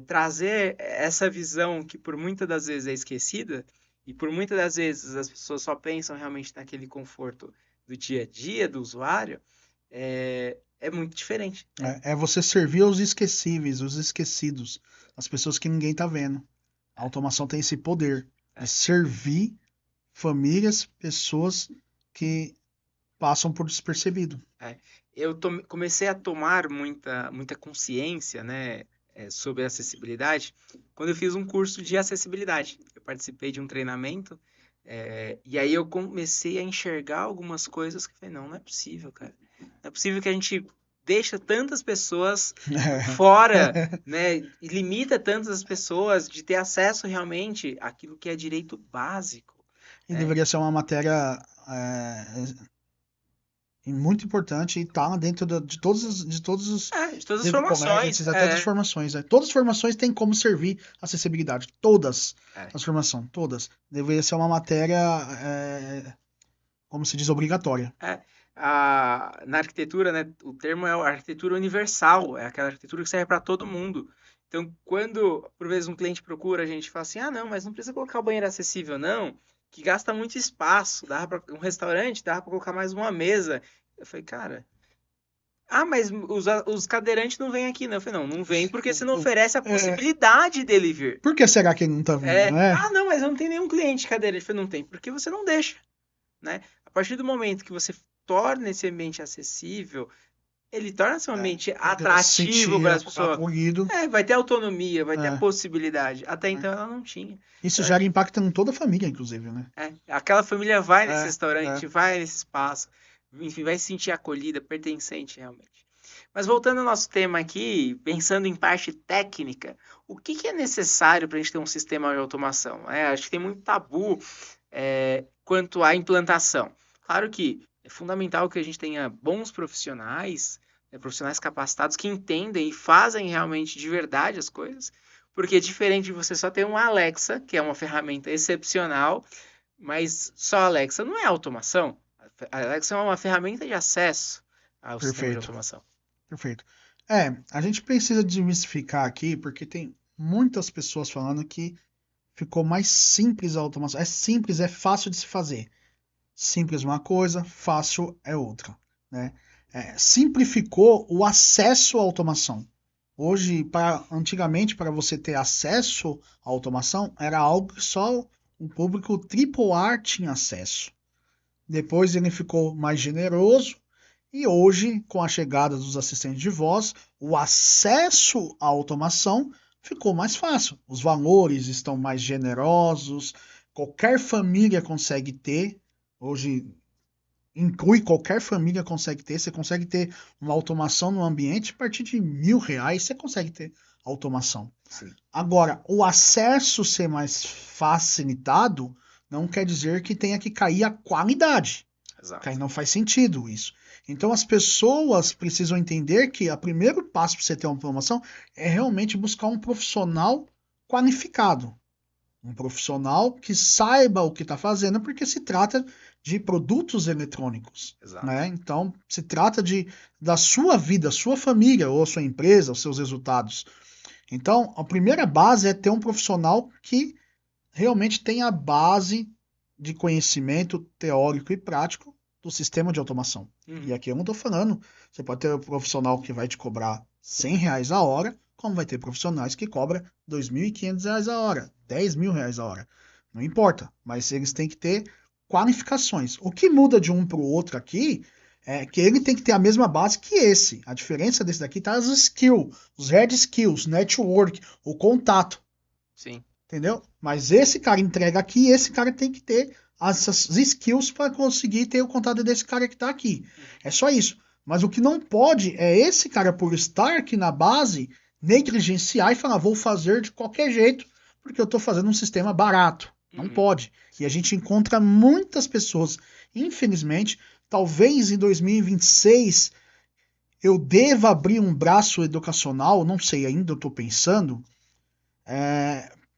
trazer essa visão que por muitas das vezes é esquecida, e por muitas das vezes as pessoas só pensam realmente naquele conforto do dia a dia do usuário, é muito diferente. É você servir aos esquecíveis, os esquecidos, as pessoas que ninguém tá vendo. A automação tem esse poder de servir famílias, pessoas que passam por despercebido. Eu comecei a tomar muita consciência, né, sobre acessibilidade quando eu fiz um curso de acessibilidade. Eu participei de um treinamento, e aí eu comecei a enxergar algumas coisas que eu falei, não é possível, cara. Não é possível que a gente deixa tantas pessoas fora, né, e limita tantas pessoas de ter acesso realmente àquilo que é direito básico. E deveria ser uma matéria muito importante e tá dentro de todos os De todas as formações. Até das formações. Todas as formações têm como servir acessibilidade. Todas as formações, todas. Deveria ser uma matéria, como se diz, obrigatória. Na arquitetura, né, o termo é a arquitetura universal, é aquela arquitetura que serve para todo mundo. Então, quando, por vezes, um cliente procura, a gente fala assim, não, mas não precisa colocar o banheiro acessível, não, que gasta muito espaço, dá para um restaurante, dá para colocar mais uma mesa. Eu falei, cara, mas os cadeirantes não vêm aqui, né? Eu falei, não vem porque você não oferece a possibilidade dele vir. Por que será que ele não tá vindo, né? Não, mas eu não tenho nenhum cliente cadeirante. Eu falei, não tem, porque você não deixa, né? A partir do momento que você torna esse ambiente acessível, ele torna esse ambiente atrativo para as pessoas. Vai ter autonomia, vai ter a possibilidade. Até então ela não tinha. Isso gera impacto em toda a família, inclusive, né? Aquela família vai nesse restaurante, vai nesse espaço, enfim, vai se sentir acolhida, pertencente realmente. Mas voltando ao nosso tema aqui, pensando em parte técnica, o que é necessário para a gente ter um sistema de automação? Acho que tem muito tabu quanto à implantação. Claro que é fundamental que a gente tenha bons profissionais, profissionais capacitados que entendem e fazem realmente de verdade as coisas, porque é diferente de você só ter uma Alexa, que é uma ferramenta excepcional, mas só a Alexa não é automação. A Alexa é uma ferramenta de acesso ao sistema de automação. Perfeito. A gente precisa desmistificar aqui, porque tem muitas pessoas falando que ficou mais simples a automação. É simples, é fácil de se fazer. Simples uma coisa, fácil é outra, né? Simplificou o acesso à automação. Hoje, antigamente, para você ter acesso à automação, era algo que só o público AAA tinha acesso. Depois ele ficou mais generoso e hoje, com a chegada dos assistentes de voz, o acesso à automação ficou mais fácil. Os valores estão mais generosos, qualquer família consegue ter hoje inclui, qualquer família consegue ter. Você consegue ter uma automação no ambiente a partir de R$ 1.000, você consegue ter automação. Sim. Agora, o acesso ser mais facilitado não quer dizer que tenha que cair a qualidade. Exato. Que aí não faz sentido isso. Então as pessoas precisam entender que o primeiro passo para você ter uma automação é realmente buscar um profissional qualificado. Um profissional que saiba o que está fazendo, porque se trata de produtos eletrônicos. Exato. Né? Então, se trata da sua vida, sua família, ou sua empresa, os seus resultados. Então, a primeira base é ter um profissional que realmente tenha a base de conhecimento teórico e prático do sistema de automação. E aqui eu não estou falando, você pode ter um profissional que vai te cobrar R$ 100 a hora, como vai ter profissionais que cobram R$ 2.500 a hora, R$ 10.000 a hora. Não importa, mas eles têm que ter qualificações. O que muda de um para o outro aqui é que ele tem que ter a mesma base que esse. A diferença desse daqui tá as skills, os hard skills, network, o contato. Sim. Entendeu? Mas esse cara entrega aqui, esse cara tem que ter essas skills para conseguir ter o contato desse cara que tá aqui. É só isso. Mas o que não pode é esse cara, por estar aqui na base, negligenciar e falar, vou fazer de qualquer jeito, porque eu tô fazendo um sistema barato. Não pode. E a gente encontra muitas pessoas, infelizmente, talvez em 2026 eu deva abrir um braço educacional, não sei ainda, eu tô pensando,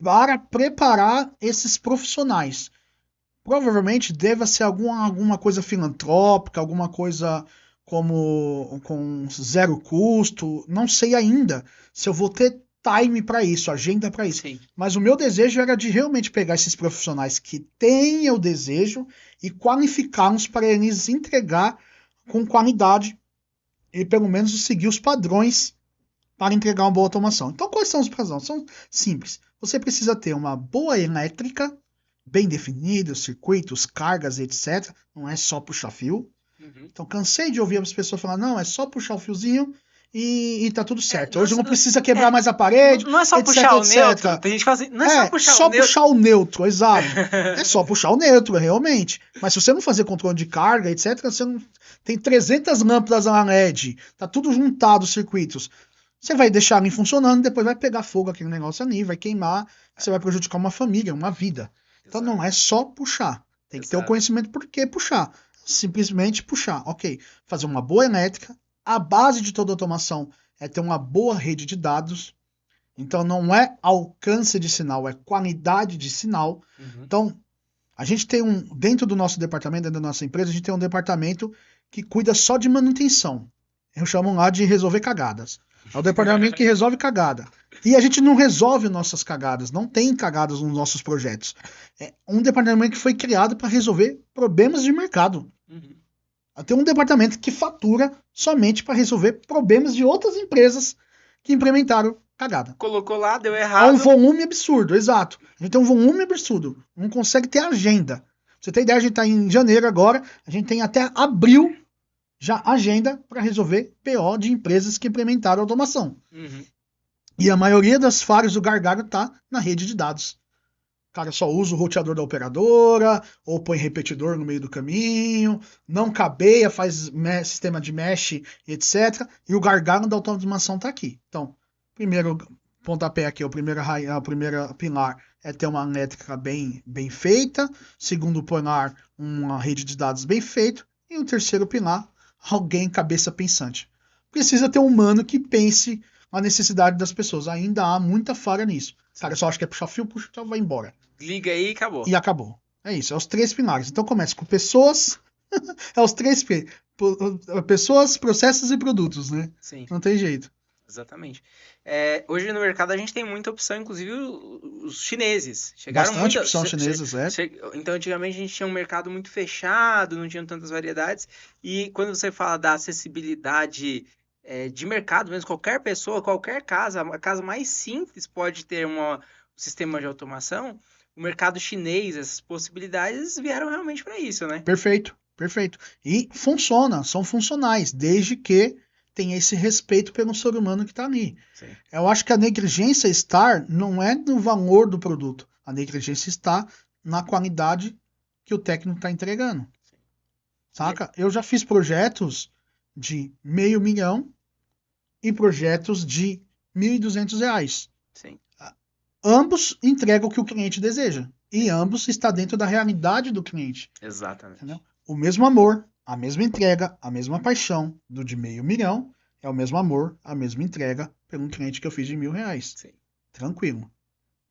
para preparar esses profissionais. Provavelmente deva ser alguma coisa filantrópica, alguma coisa com zero custo. Não sei ainda se eu vou ter time para isso, agenda para isso. Sim. Mas o meu desejo era de realmente pegar esses profissionais que têm o desejo e qualificá-los para eles entregar com qualidade e pelo menos seguir os padrões para entregar uma boa automação. Então, quais são os padrões? São simples. Você precisa ter uma boa elétrica, bem definida, os circuitos, cargas, etc. Não é só puxar fio. Então, cansei de ouvir as pessoas falar, não, é só puxar o fiozinho e tá tudo certo. Hoje não precisa quebrar mais a parede. Não é só etc, puxar o etc. neutro. Tem gente que fala assim, não é só puxar o neutro. Puxar o neutro, exato. É só puxar o neutro, realmente. Mas se você não fazer controle de carga, etc., você não... Tem 300 lâmpadas na LED, tá tudo juntado os circuitos. Você vai deixar ali funcionando, depois vai pegar fogo aquele negócio ali, vai queimar, você vai prejudicar uma família, uma vida. Então não é só puxar. Tem que ter o conhecimento por que puxar. Simplesmente puxar. Ok. Fazer uma boa elétrica. A base de toda automação é ter uma boa rede de dados. Então não é alcance de sinal, é qualidade de sinal. Então, a gente tem dentro do nosso departamento, dentro da nossa empresa, a gente tem um departamento que cuida só de manutenção. Eu chamo lá de resolver cagadas. É o departamento que resolve cagada. E a gente não resolve nossas cagadas, não tem cagadas nos nossos projetos. É um departamento que foi criado para resolver problemas de mercado. Tem um departamento que fatura somente para resolver problemas de outras empresas que implementaram cagada. Colocou lá, deu errado. Há um volume absurdo, exato. A gente tem um volume absurdo. Não consegue ter agenda. Pra você ter ideia, a gente está em janeiro agora, a gente tem até abril já agenda para resolver PO de empresas que implementaram automação. E a maioria das falhas do gargalo está na rede de dados. O cara só usa o roteador da operadora, ou põe repetidor no meio do caminho, não cabeia, faz sistema de mesh, etc. E o gargalo da automação está aqui. Então, primeiro pontapé aqui, o primeiro pilar é ter uma elétrica bem feita. Segundo pilar, uma rede de dados bem feita. E o terceiro pilar, alguém cabeça pensante. Precisa ter um humano que pense a necessidade das pessoas. Ainda há muita falha nisso. Cara, só acha que é puxar fio, puxa, então vai embora. Liga aí e acabou. E acabou. É isso, é os 3 pilares. Então começa com pessoas, é os 3 pessoas, processos e produtos, né? Sim. Não tem jeito. Exatamente. Hoje no mercado a gente tem muita opção, inclusive os chineses. Chegaram Bastante opção chinesas, Então antigamente a gente tinha um mercado muito fechado, não tinha tantas variedades. E quando você fala da acessibilidade de mercado mesmo, qualquer pessoa, qualquer casa, a casa mais simples pode ter um sistema de automação. O mercado chinês, essas possibilidades vieram realmente para isso, né? Perfeito. E funciona, são funcionais, desde que tenha esse respeito pelo ser humano que está ali. Sim. Eu acho que a negligência não é no valor do produto. A negligência está na qualidade que o técnico está entregando. Saca? Eu já fiz projetos de R$500.000 e projetos de R$1.200. Sim. Ambos entregam o que o cliente deseja. E ambos está dentro da realidade do cliente. Exatamente. Entendeu? O mesmo amor, a mesma entrega, a mesma paixão do de R$500.000 é o mesmo amor, a mesma entrega por um cliente que eu fiz de R$1.000. Sim. Tranquilo.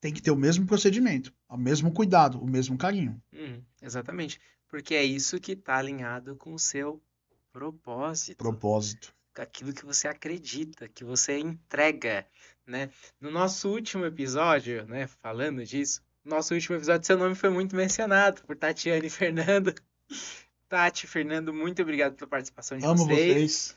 Tem que ter o mesmo procedimento, o mesmo cuidado, o mesmo carinho. Exatamente. Porque é isso que está alinhado com o seu propósito. Propósito. Aquilo que você acredita, que você entrega, né? No nosso último episódio, né, falando disso, nosso último episódio, seu nome foi muito mencionado por Tatiane e Fernando. Tati, Fernando, muito obrigado pela participação de Amo vocês. vocês.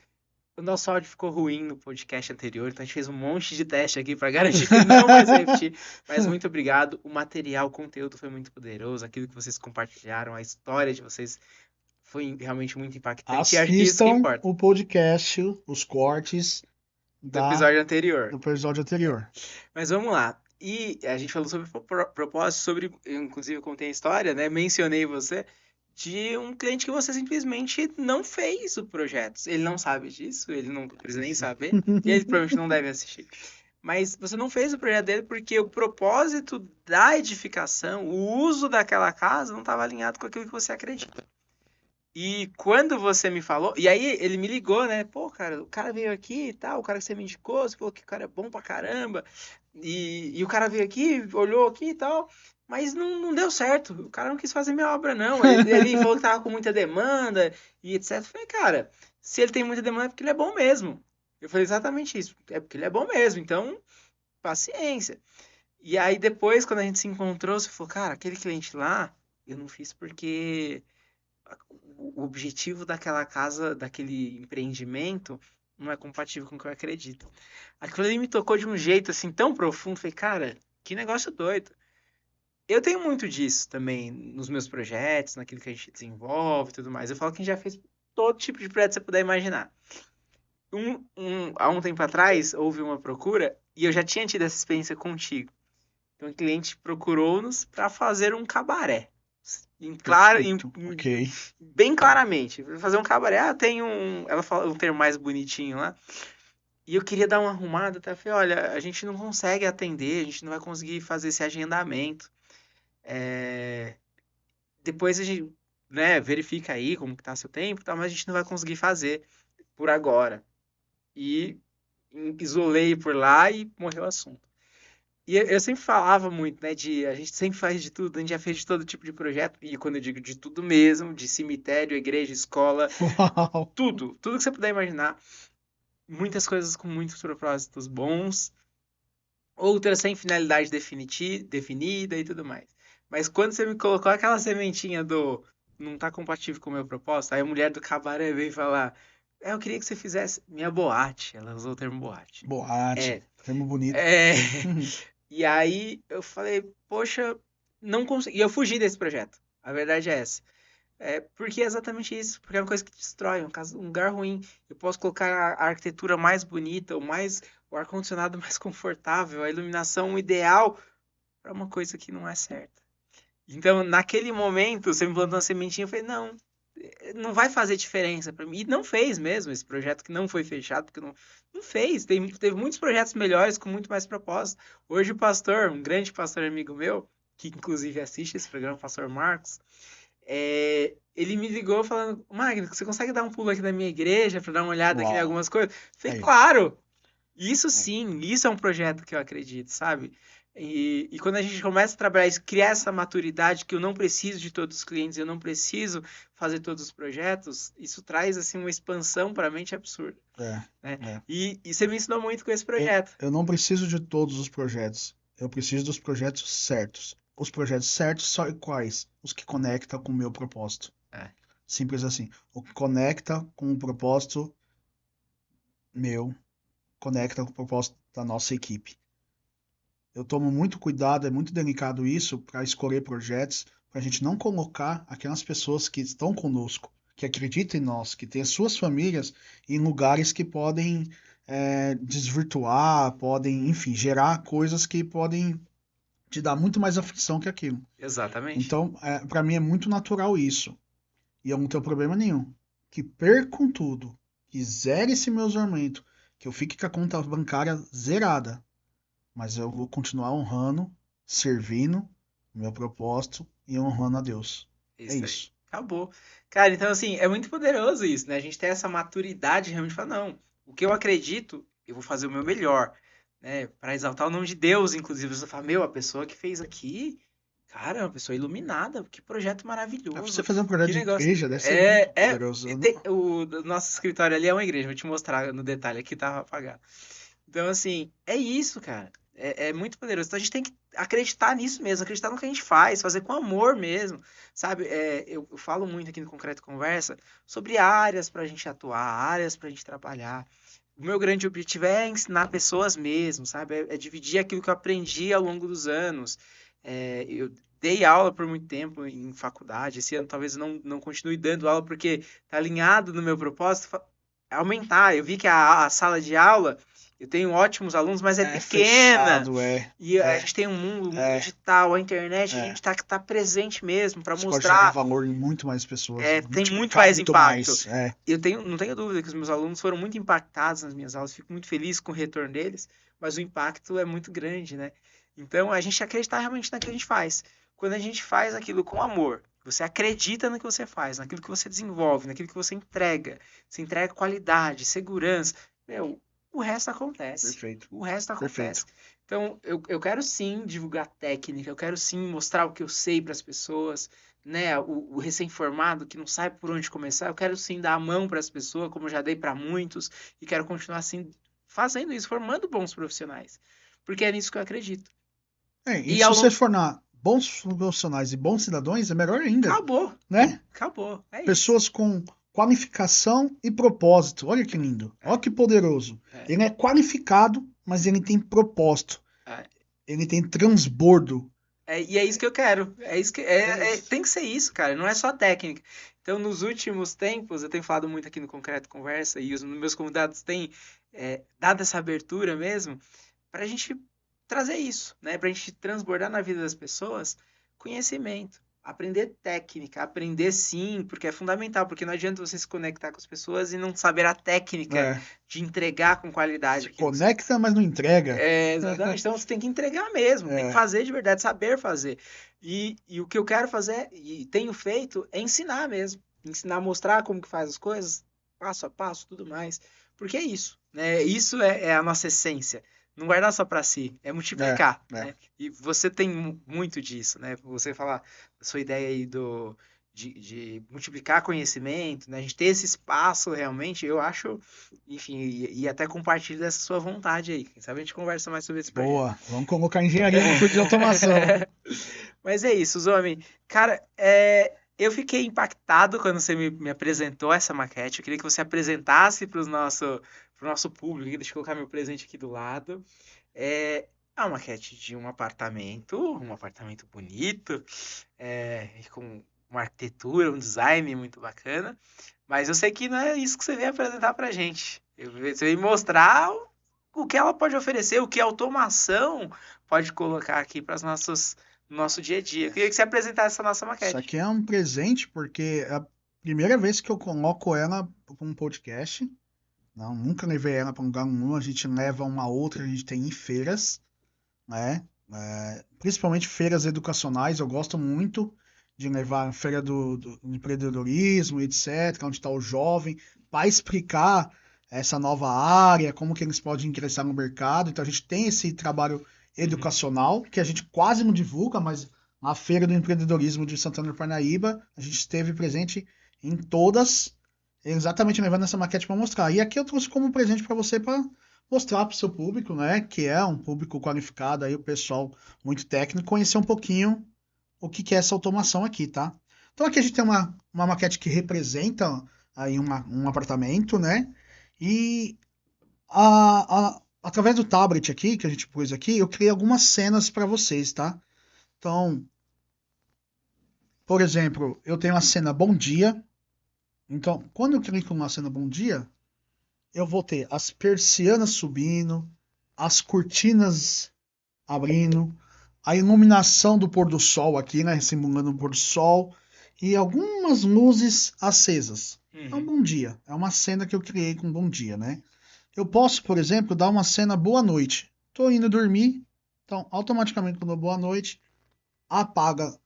O nosso áudio ficou ruim no podcast anterior, então a gente fez um monte de teste aqui para garantir que não vai se repetir. Mas muito obrigado. O material, o conteúdo foi muito poderoso. Aquilo que vocês compartilharam, a história de vocês foi realmente muito impactante. E acho que isso que Assistam importa. o podcast, os cortes Do episódio anterior. do episódio anterior. Mas vamos lá. E a gente falou sobre propósito, sobre, inclusive eu contei a história, né? Mencionei você, de um cliente que você simplesmente não fez o projeto. Ele não sabe disso, ele não precisa nem saber, e ele provavelmente não deve assistir. Mas você não fez o projeto dele porque o propósito da edificação, o uso daquela casa, não estava alinhado com aquilo que você acredita. E quando você me falou, e aí ele me ligou, né? Pô, cara, o cara veio aqui e tal, o cara que você me indicou, você falou que o cara é bom pra caramba. E o cara veio aqui, olhou aqui e tal, mas não deu certo. O cara não quis fazer minha obra, não. Ele falou que tava com muita demanda e etc. Eu falei, cara, se ele tem muita demanda é porque ele é bom mesmo. Eu falei exatamente isso, é porque ele é bom mesmo, então paciência. E aí depois, quando a gente se encontrou, você falou, cara, aquele cliente lá, eu não fiz porque o objetivo daquela casa, daquele empreendimento, não é compatível com o que eu acredito. Aquilo ali me tocou de um jeito assim tão profundo, falei, cara, que negócio doido. Eu tenho muito disso também nos meus projetos, naquilo que a gente desenvolve e tudo mais. Eu falo que a gente já fez todo tipo de projeto que você puder imaginar. Há um tempo atrás, houve uma procura e eu já tinha tido essa experiência contigo. Então, o cliente procurou-nos para fazer um cabaré. Ok. Bem claramente. Fazer um cabaré. Tem um. Ela fala um termo mais bonitinho lá. E eu queria dar uma arrumada. Até falei: olha, a gente não consegue atender, a gente não vai conseguir fazer esse agendamento. Depois a gente, né, verifica aí como que tá seu tempo, tá, mas a gente não vai conseguir fazer por agora. E isolei por lá e morreu o assunto. E eu sempre falava muito, né, a gente sempre faz de tudo, a gente já fez de todo tipo de projeto, e quando eu digo de tudo mesmo, de cemitério, igreja, escola, Uau. tudo que você puder imaginar, muitas coisas com muitos propósitos bons, outras sem finalidade definida e tudo mais. Mas quando você me colocou aquela sementinha do não tá compatível com o meu propósito, aí a mulher do cabaré veio falar, eu queria que você fizesse minha boate, ela usou o termo boate. Boate. Termo bonito. E aí eu falei, poxa, não consegui. E eu fugi desse projeto. A verdade é essa. Porque é exatamente isso. Porque é uma coisa que destrói, um lugar ruim. Eu posso colocar a arquitetura mais bonita, o ar-condicionado mais confortável, a iluminação ideal para uma coisa que não é certa. Então, naquele momento, você me plantou uma sementinha, eu falei, não vai fazer diferença para mim. E não fez mesmo esse projeto que não foi fechado, porque não fez. Teve muitos projetos melhores com muito mais propósito. Hoje o pastor, um grande pastor amigo meu, que inclusive assiste esse programa, o pastor Marcos, ele me ligou falando, Magno, você consegue dar um pulo aqui na minha igreja para dar uma olhada aqui em algumas coisas? Eu falei, claro! Isso sim, isso é um projeto que eu acredito, sabe? E quando a gente começa a trabalhar isso, criar essa maturidade que eu não preciso de todos os clientes, eu não preciso fazer todos os projetos, isso traz assim uma expansão para a mente absurda. Né? E você me ensinou muito com esse projeto. Eu não preciso de todos os projetos. Eu preciso dos projetos certos. Os projetos certos são quais? Os que conectam com o meu propósito. Simples assim. O que conecta com o propósito meu, conecta com o propósito da nossa equipe. Eu tomo muito cuidado, é muito delicado isso, para escolher projetos, para a gente não colocar aquelas pessoas que estão conosco, que acreditam em nós, que têm as suas famílias, em lugares que podem desvirtuar, podem, enfim, gerar coisas que podem te dá muito mais aflição que aquilo. Exatamente. Então, para mim é muito natural isso. E eu não tenho problema nenhum. Que percam tudo, que zere esse meu orçamento, que eu fique com a conta bancária zerada. Mas eu vou continuar honrando, servindo o meu propósito e honrando a Deus. É Isso aí. isso. Acabou. Cara, então assim, é muito poderoso isso, né? A gente tem essa maturidade realmente de falar, não, o que eu acredito, eu vou fazer o meu melhor, né? Para exaltar o nome de Deus, inclusive. Você fala, meu, a pessoa que fez aqui, cara, é uma pessoa iluminada, que projeto Você maravilhoso, fazer um projeto que de negócio. igreja deve ser muito É, poderoso. o nosso escritório ali é uma igreja, vou te mostrar no detalhe, aqui tá apagado. Então, assim, é isso, cara. É muito poderoso. Então a gente tem que acreditar nisso mesmo, acreditar no que a gente faz, fazer com amor mesmo, sabe? Eu falo muito aqui no Concreto Conversa sobre áreas para a gente atuar, áreas para a gente trabalhar. O meu grande objetivo é ensinar pessoas mesmo, sabe? É dividir aquilo que eu aprendi ao longo dos anos. Eu dei aula por muito tempo em faculdade. Esse ano talvez eu não continue dando aula porque está alinhado no meu propósito aumentar. Eu vi que a sala de aula eu tenho ótimos alunos, mas é pequena. Fechado, E a gente tem um mundo digital, a internet, a gente tá presente mesmo para Você pode gerar mostrar. valor em muito mais pessoas, Tem muito multiplicar mais muito impacto. mais. Não tenho dúvida que os meus alunos foram muito impactados nas minhas aulas, fico muito feliz com o retorno deles, mas o impacto é muito grande, né? Então a gente acreditar realmente naquilo que a gente faz. Quando a gente faz aquilo com amor, você acredita no que você faz, naquilo que você desenvolve, naquilo que você entrega qualidade, segurança, meu, o resto acontece. Perfeito. O resto acontece. Perfeito. Então, eu quero sim divulgar técnica, eu quero sim mostrar o que eu sei para as pessoas, né? O recém-formado que não sabe por onde começar, eu quero sim dar a mão para as pessoas, como eu já dei para muitos, e quero continuar assim fazendo isso, formando bons profissionais, porque é nisso que eu acredito. E E se ao você longo. tornar bons profissionais e bons cidadãos, é melhor ainda, Acabou, né? acabou, é isso. Pessoas com qualificação e propósito. Olha que lindo, olha que poderoso. É, Ele é qualificado, mas ele tem propósito. é. Ele tem transbordo. E é isso que eu quero. É isso que tem que ser isso, cara. Não é só técnica. Então, nos últimos tempos, eu tenho falado muito aqui no Concreto Conversa e os meus convidados têm dado essa abertura mesmo para a gente trazer isso, né? Para a gente transbordar na vida das pessoas conhecimento, aprender técnica, aprender sim, porque é fundamental, porque não adianta você se conectar com as pessoas e não saber a técnica É, de entregar com qualidade se aquilo que você conecta, mas não entrega. exatamente. Então você tem que entregar mesmo, tem que É, fazer de verdade, saber fazer. E o que eu quero fazer, e tenho feito, é ensinar mesmo. Ensinar, mostrar como que faz as coisas, passo a passo, tudo mais. Porque é isso, né? Isso é a nossa essência. Não guardar só para si, é é, multiplicar, é. né? E você tem muito disso, né? Você falar a sua ideia aí de multiplicar conhecimento, né? A gente ter esse espaço realmente, eu acho, enfim, e até compartilho dessa sua vontade aí. Quem sabe a gente conversa mais sobre esse projeto. Boa. Vamos colocar engenharia no curso de automação. Mas é isso, Zomi. Cara, eu fiquei impactado quando você me apresentou essa maquete. Eu queria que você apresentasse para pro nosso público. Deixa eu colocar meu presente aqui do lado. É uma maquete de um apartamento bonito, com uma arquitetura, um design muito bacana. Mas eu sei que não é isso que você veio apresentar pra gente. Você veio mostrar o que ela pode oferecer, o que a automação pode colocar aqui para nosso dia a dia. Eu queria que você apresentasse essa nossa Isso maquete. aqui é um presente porque é a primeira vez que eu coloco ela para um podcast. Não, nunca levei ela para um lugar nenhum. A gente leva uma outra, a gente tem em feiras, né? Principalmente feiras educacionais. Eu gosto muito de levar a feira do empreendedorismo, etc., onde está o jovem, para explicar essa nova área, como que eles podem ingressar no mercado. Então a gente tem esse trabalho Uhum. educacional, que a gente quase não divulga, mas na Feira do Empreendedorismo de Santana do Parnaíba, a gente esteve presente em todas, exatamente levando essa maquete para mostrar. E aqui eu trouxe como presente para você para mostrar para o seu público, né, que é um público qualificado, aí o pessoal muito técnico, conhecer um pouquinho o que que é essa automação aqui, tá? Então aqui a gente tem uma maquete que representa aí um apartamento, né? E através do tablet aqui, que a gente pôs aqui, eu criei algumas cenas para vocês, tá? Então, por exemplo, eu tenho a cena Bom Dia. Então, quando eu clico na cena Bom Dia, eu vou ter as persianas subindo, as cortinas abrindo, a iluminação do pôr do sol aqui, né? Simulando o pôr do sol. E algumas luzes acesas. É um bom dia. É uma cena que eu criei com um bom dia, né? Eu posso, por exemplo, dar uma cena boa noite. Tô indo dormir, então automaticamente quando eu dou boa noite, apaga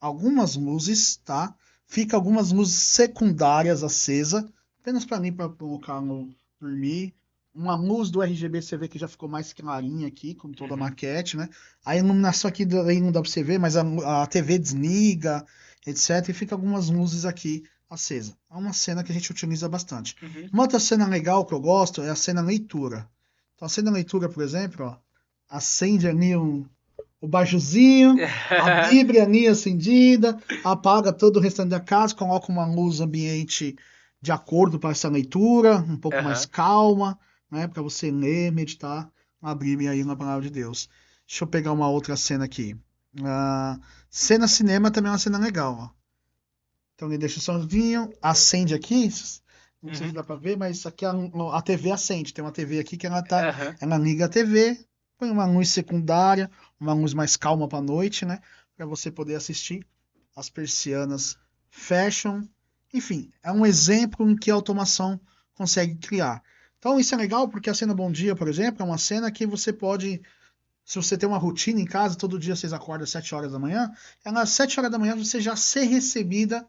algumas luzes, tá? Fica algumas luzes secundárias acesas, apenas para mim para colocar no dormir. Uma luz do RGB você vê que já ficou mais clarinha aqui, com toda a maquete, né? A iluminação aqui aí não dá para você ver, mas a TV desliga, etc. E fica algumas luzes aqui acesas. É uma cena que a gente utiliza bastante. Uma outra cena legal que eu gosto é a cena leitura. Então a cena leitura, por exemplo, ó, acende ali o bajuzinho, a Bíblia ali acendida, apaga todo o restante da casa, coloca uma luz ambiente de acordo para essa leitura, um pouco mais calma, né, para você ler, meditar a Bíblia aí na palavra de Deus. Deixa eu pegar uma outra cena aqui. Cena cinema também é uma cena legal, ó. Então ele deixa o somzinho, acende aqui, não sei se dá para ver, mas aqui a TV acende. Tem uma TV aqui que ela liga a TV, põe uma luz secundária, uma luz mais calma para a noite, né? Para você poder assistir. As persianas fecham. Enfim, é um exemplo em que a automação consegue criar. Então isso é legal porque a cena Bom Dia, por exemplo, é uma cena que você pode, se você tem uma rotina em casa, todo dia vocês acordam às 7 horas da manhã, às 7 horas da manhã você já ser recebida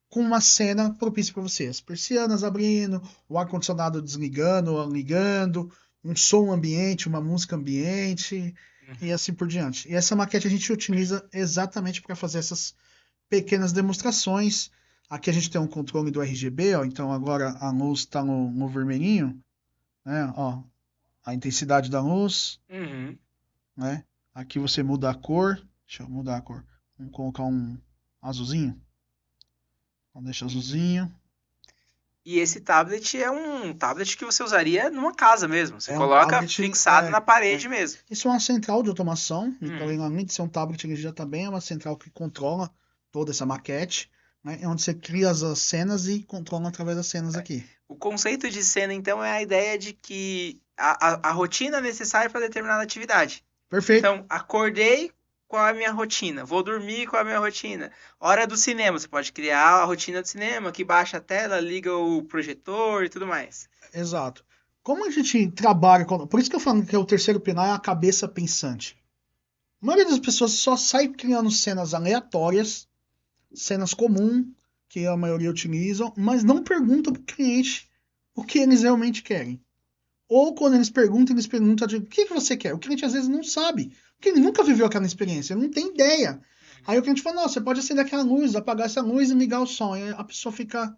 com uma cena propícia para você. As persianas abrindo, o ar-condicionado desligando ou ligando, um som ambiente, uma música ambiente e assim por diante. E essa maquete a gente utiliza exatamente para fazer essas pequenas demonstrações. Aqui a gente tem um controle do RGB, ó, então agora a luz está no vermelhinho, né? Ó, a intensidade da luz, né? Aqui você muda a cor. Deixa eu mudar a cor. Vamos colocar um azulzinho. Então deixa azulzinho. E esse tablet é um tablet que você usaria numa casa mesmo. Você É um coloca tablet, fixado na parede mesmo. Isso é uma central de automação. Então, além de ser um tablet, ele já também é uma central que controla toda essa maquete, né? É onde você cria as cenas e controla através das cenas aqui. O conceito de cena, então, é a ideia de que a rotina é necessária para determinada atividade. Perfeito. Então, acordei, qual é a minha rotina? Vou dormir, qual é a minha rotina? Hora do cinema, você pode criar a rotina do cinema, que baixa a tela, liga o projetor e tudo mais. Exato. Como a gente trabalha por isso que eu falo que é o terceiro pilar é a cabeça pensante. A maioria das pessoas só sai criando cenas aleatórias, cenas comuns, que a maioria utilizam, mas não perguntam para o cliente o que eles realmente querem. Ou quando eles perguntam de o que você quer? O cliente às vezes não sabe, porque ele nunca viveu aquela experiência, ele não tem ideia. Aí o cliente fala, não, você pode acender aquela luz, apagar essa luz e ligar o som. Aí a pessoa fica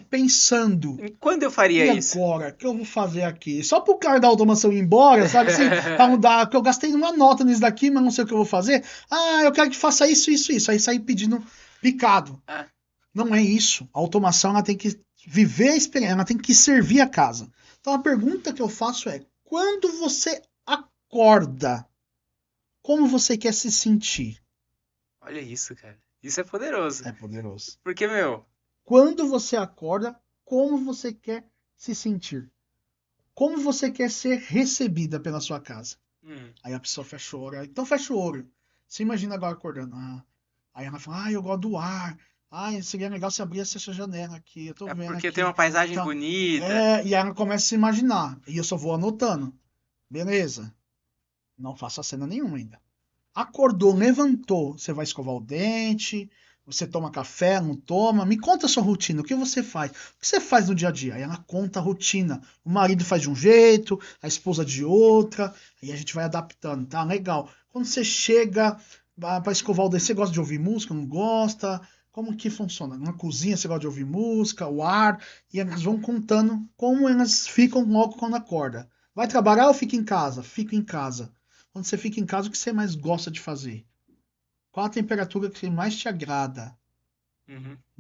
pensando. E quando eu faria isso? E agora, o que eu vou fazer aqui? Só pro cara da automação ir embora, sabe assim? Pra mudar, que eu gastei uma nota nisso daqui, mas não sei o que eu vou fazer. Ah, eu quero que faça isso, isso, isso. Aí sair pedindo picado. Não é isso. A automação ela tem que viver a experiência, ela tem que servir a casa. Então a pergunta que eu faço é: quando você acorda, como você quer se sentir? Olha isso, cara. Isso é poderoso. É poderoso. Porque, meu, quando você acorda, como você quer se sentir? Como você quer ser recebida pela sua casa? Aí a pessoa fecha o olho. Então fecha o olho. Você imagina agora acordando. Aí ela fala, eu gosto do ar. Seria legal se abrisse essa janela aqui. Eu tô vendo porque aqui. tem uma paisagem Então, bonita. E aí ela começa a se imaginar. E eu só vou anotando. Beleza. Não faço cena nenhuma ainda. Acordou, levantou. Você vai escovar o dente. Você toma café, não toma? Me conta a sua rotina. O que você faz? O que você faz no dia a dia? Aí ela conta a rotina. O marido faz de um jeito, a esposa de outra. Aí a gente vai adaptando, tá? Legal. Quando você chega para escovar o dente, você gosta de ouvir música? Não gosta? Como que funciona? Na cozinha você gosta de ouvir música, o ar, e elas vão contando como elas ficam logo quando acorda. Vai trabalhar ou fica em casa? Fica em casa. Quando você fica em casa, o que você mais gosta de fazer? Qual a temperatura que mais te agrada?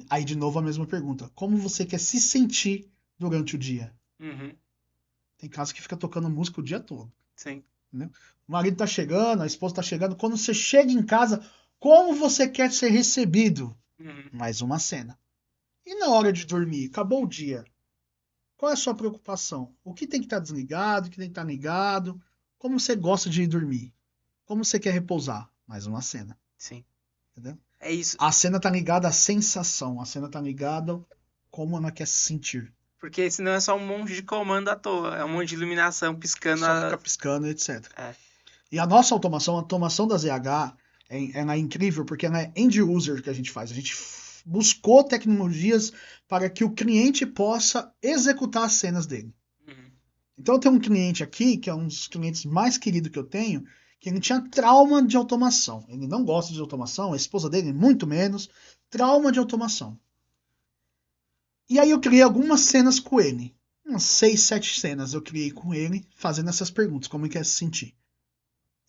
Aí, de novo, a mesma pergunta. Como você quer se sentir durante o dia? Tem casos que fica tocando música o dia todo. Sim. Entendeu? O marido tá chegando, a esposa tá chegando. Quando você chega em casa, como você quer ser recebido? Mais uma cena. E na hora de dormir? Acabou o dia. Qual é a sua preocupação? O que tem que estar desligado? O que tem que estar ligado? Como você gosta de ir dormir? Como você quer repousar? mais uma cena. Sim. Entendeu? É isso. A cena tá ligada à sensação. A cena tá ligada como ela quer se sentir. Porque senão é só um monte de comando à toa. É um monte de iluminação piscando. Só fica piscando, etc. É. E a nossa automação, a automação da ZH, ela é incrível porque ela é end user que a gente faz. A gente buscou tecnologias para que o cliente possa executar as cenas dele. Uhum. Então eu tenho um cliente aqui, que é um dos clientes mais queridos que eu tenho, que ele tinha trauma de automação. Ele não gosta de automação, a esposa dele muito menos, trauma de automação. E aí eu criei algumas cenas com ele. Umas 6, 7 cenas eu criei com ele, fazendo essas perguntas, como ele quer se sentir.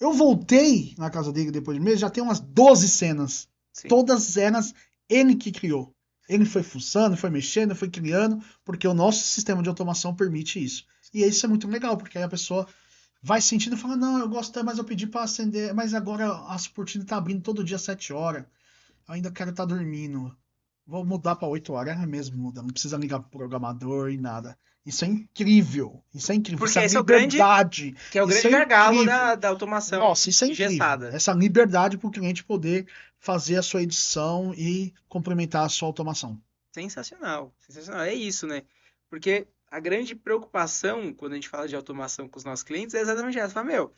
Eu voltei na casa dele depois de mês, já tem umas 12 cenas. Sim. Todas elas ele que criou. Ele foi fuçando, foi mexendo, foi criando, porque o nosso sistema de automação permite isso. E isso é muito legal, porque aí a pessoa vai sentindo e fala, não, eu gosto, mas eu pedi para acender, mas agora a Suportina tá abrindo todo dia às 7 horas. Eu ainda quero estar dormindo. Vou mudar para 8 horas. É mesmo, muda. Não precisa ligar pro programador e nada. Isso é incrível. Isso é incrível. Porque Essa esse liberdade. que é o Isso grande gargalo incrível. da automação Nossa, isso é engessada. incrível. Essa liberdade para o cliente poder fazer a sua edição e complementar a sua automação. Sensacional. Sensacional. É isso, né? Porque a grande preocupação quando a gente fala de automação com os nossos clientes é exatamente essa. Fala, meu,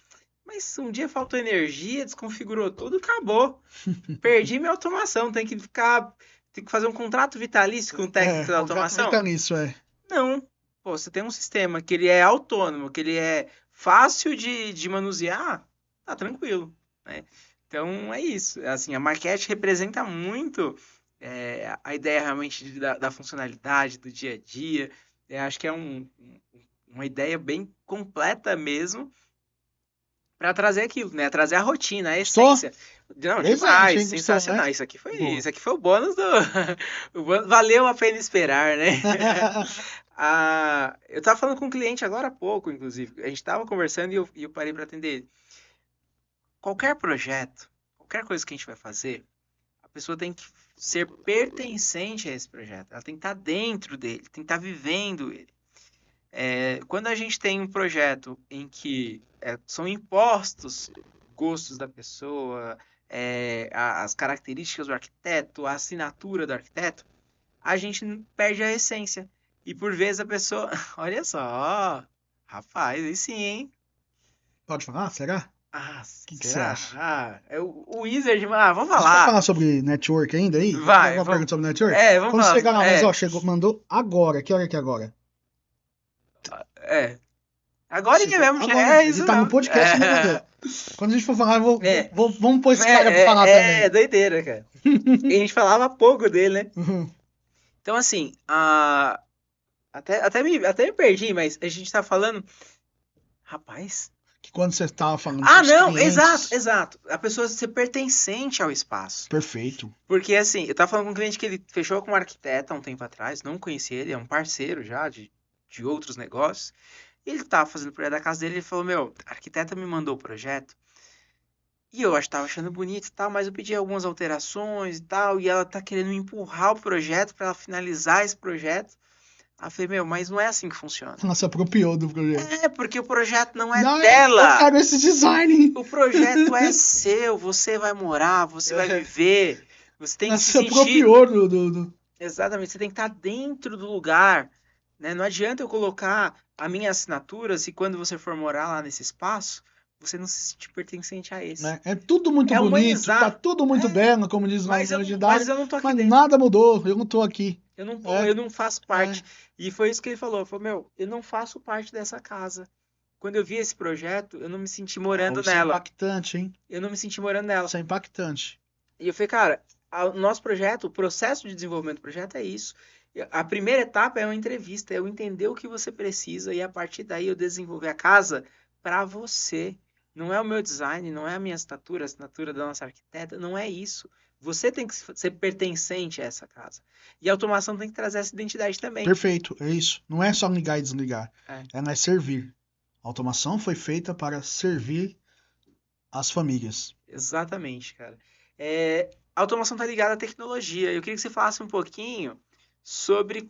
mas um dia faltou energia, desconfigurou tudo, acabou. Perdi minha automação. Tem que fazer um contrato vitalício com o técnico da automação? Nisso, é. Não. Pô, você tem um sistema que ele é autônomo, que ele é fácil de manusear, tá tranquilo, né? Então é isso. Assim, a maquete representa muito a ideia realmente da funcionalidade, do dia a dia. Acho que é uma ideia bem completa mesmo para trazer aquilo, né? Trazer a rotina, a essência. Não, demais, hein? sensacional. Né? Isso aqui foi o bônus do. Valeu a pena esperar, né? Eu tava falando com um cliente agora há pouco, inclusive. A gente tava conversando e eu parei para atender ele. Qualquer projeto, qualquer coisa que a gente vai fazer, a pessoa tem que ser pertencente a esse projeto. Ela tem que estar dentro dele, tem que estar vivendo ele. Quando a gente tem um projeto em que são impostos gostos da pessoa, as características do arquiteto, a assinatura do arquiteto, a gente perde a essência. E por vezes a pessoa, olha só, rapaz, aí sim, hein? Pode falar? Será? Ah, O que você acha? O Wizard, vamos Você vai falar. falar sobre network ainda aí? Vai, Alguma pergunta sobre network? vamos Quando falar. chegar lá, mas ó, mandou agora. Que hora que é agora? Agora que mesmo, agora. isso Ele tá no podcast ainda mandou. Quando a gente for falar, vamos pôr esse cara pra falar também. É doideira, cara. E a gente falava pouco dele, né? Uhum. Então, assim, até me perdi, mas a gente tá falando. Rapaz. Que quando você tava falando. Não, clientes... exato. A pessoa ser pertencente ao espaço. Perfeito. Porque, assim, eu tava falando com um cliente que ele fechou com um arquiteto há um tempo atrás, não conhecia ele, é um parceiro já de outros negócios. Ele tava fazendo o projeto da casa dele e ele falou: meu, a arquiteta me mandou o projeto. E eu tava achando bonito e tal, mas eu pedi algumas alterações e tal, e ela tá querendo me empurrar o projeto para ela finalizar esse projeto. Aí eu falei, meu, mas não é assim que funciona. Ela se apropriou do projeto. Porque o projeto não é dela. Eu quero esse design. O projeto é seu, você vai morar, você vai viver. Você tem que se sentir... apropriou do... Exatamente, você tem que estar dentro do lugar. Né? Não adianta eu colocar a minha assinatura se quando você for morar lá nesse espaço, você não se sentir pertencente a esse. É tudo muito bonito, humanizar. Tá tudo muito belo, como diz o legendário. Mas eu não tô aqui mas dentro. Nada mudou, eu não tô aqui. Eu não faço parte. E foi isso que ele falou. Ele falou, meu, eu não faço parte dessa casa. Quando eu vi esse projeto, eu não me senti morando nela. Isso é impactante, hein? Eu não me senti morando nela. Isso é impactante. E eu falei, cara, o nosso projeto, o processo de desenvolvimento do projeto é isso. A primeira etapa é uma entrevista, é eu entender o que você precisa e a partir daí eu desenvolver a casa para você. Não é o meu design, não é a minha assinatura, a assinatura da nossa arquiteta, não é isso. Você tem que ser pertencente a essa casa. E a automação tem que trazer essa identidade também. Perfeito, é isso. Não é só ligar e desligar. Ela é servir. A automação foi feita para servir as famílias. Exatamente, cara. A automação está ligada à tecnologia. Eu queria que você falasse um pouquinho sobre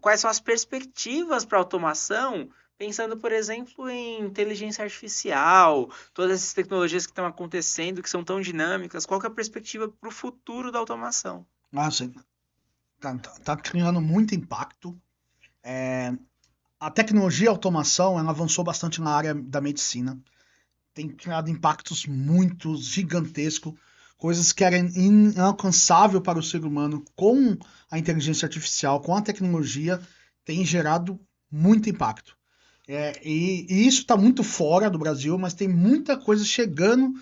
quais são as perspectivas para a automação Pensando, por exemplo, em inteligência artificial, todas essas tecnologias que estão acontecendo, que são tão dinâmicas, qual que é a perspectiva para o futuro da automação? Assim, tá criando muito impacto. A tecnologia e a automação, ela avançou bastante na área da medicina. Tem criado impactos muito gigantescos, coisas que eram inalcançáveis para o ser humano com a inteligência artificial, com a tecnologia, tem gerado muito impacto. E isso está muito fora do Brasil, mas tem muita coisa chegando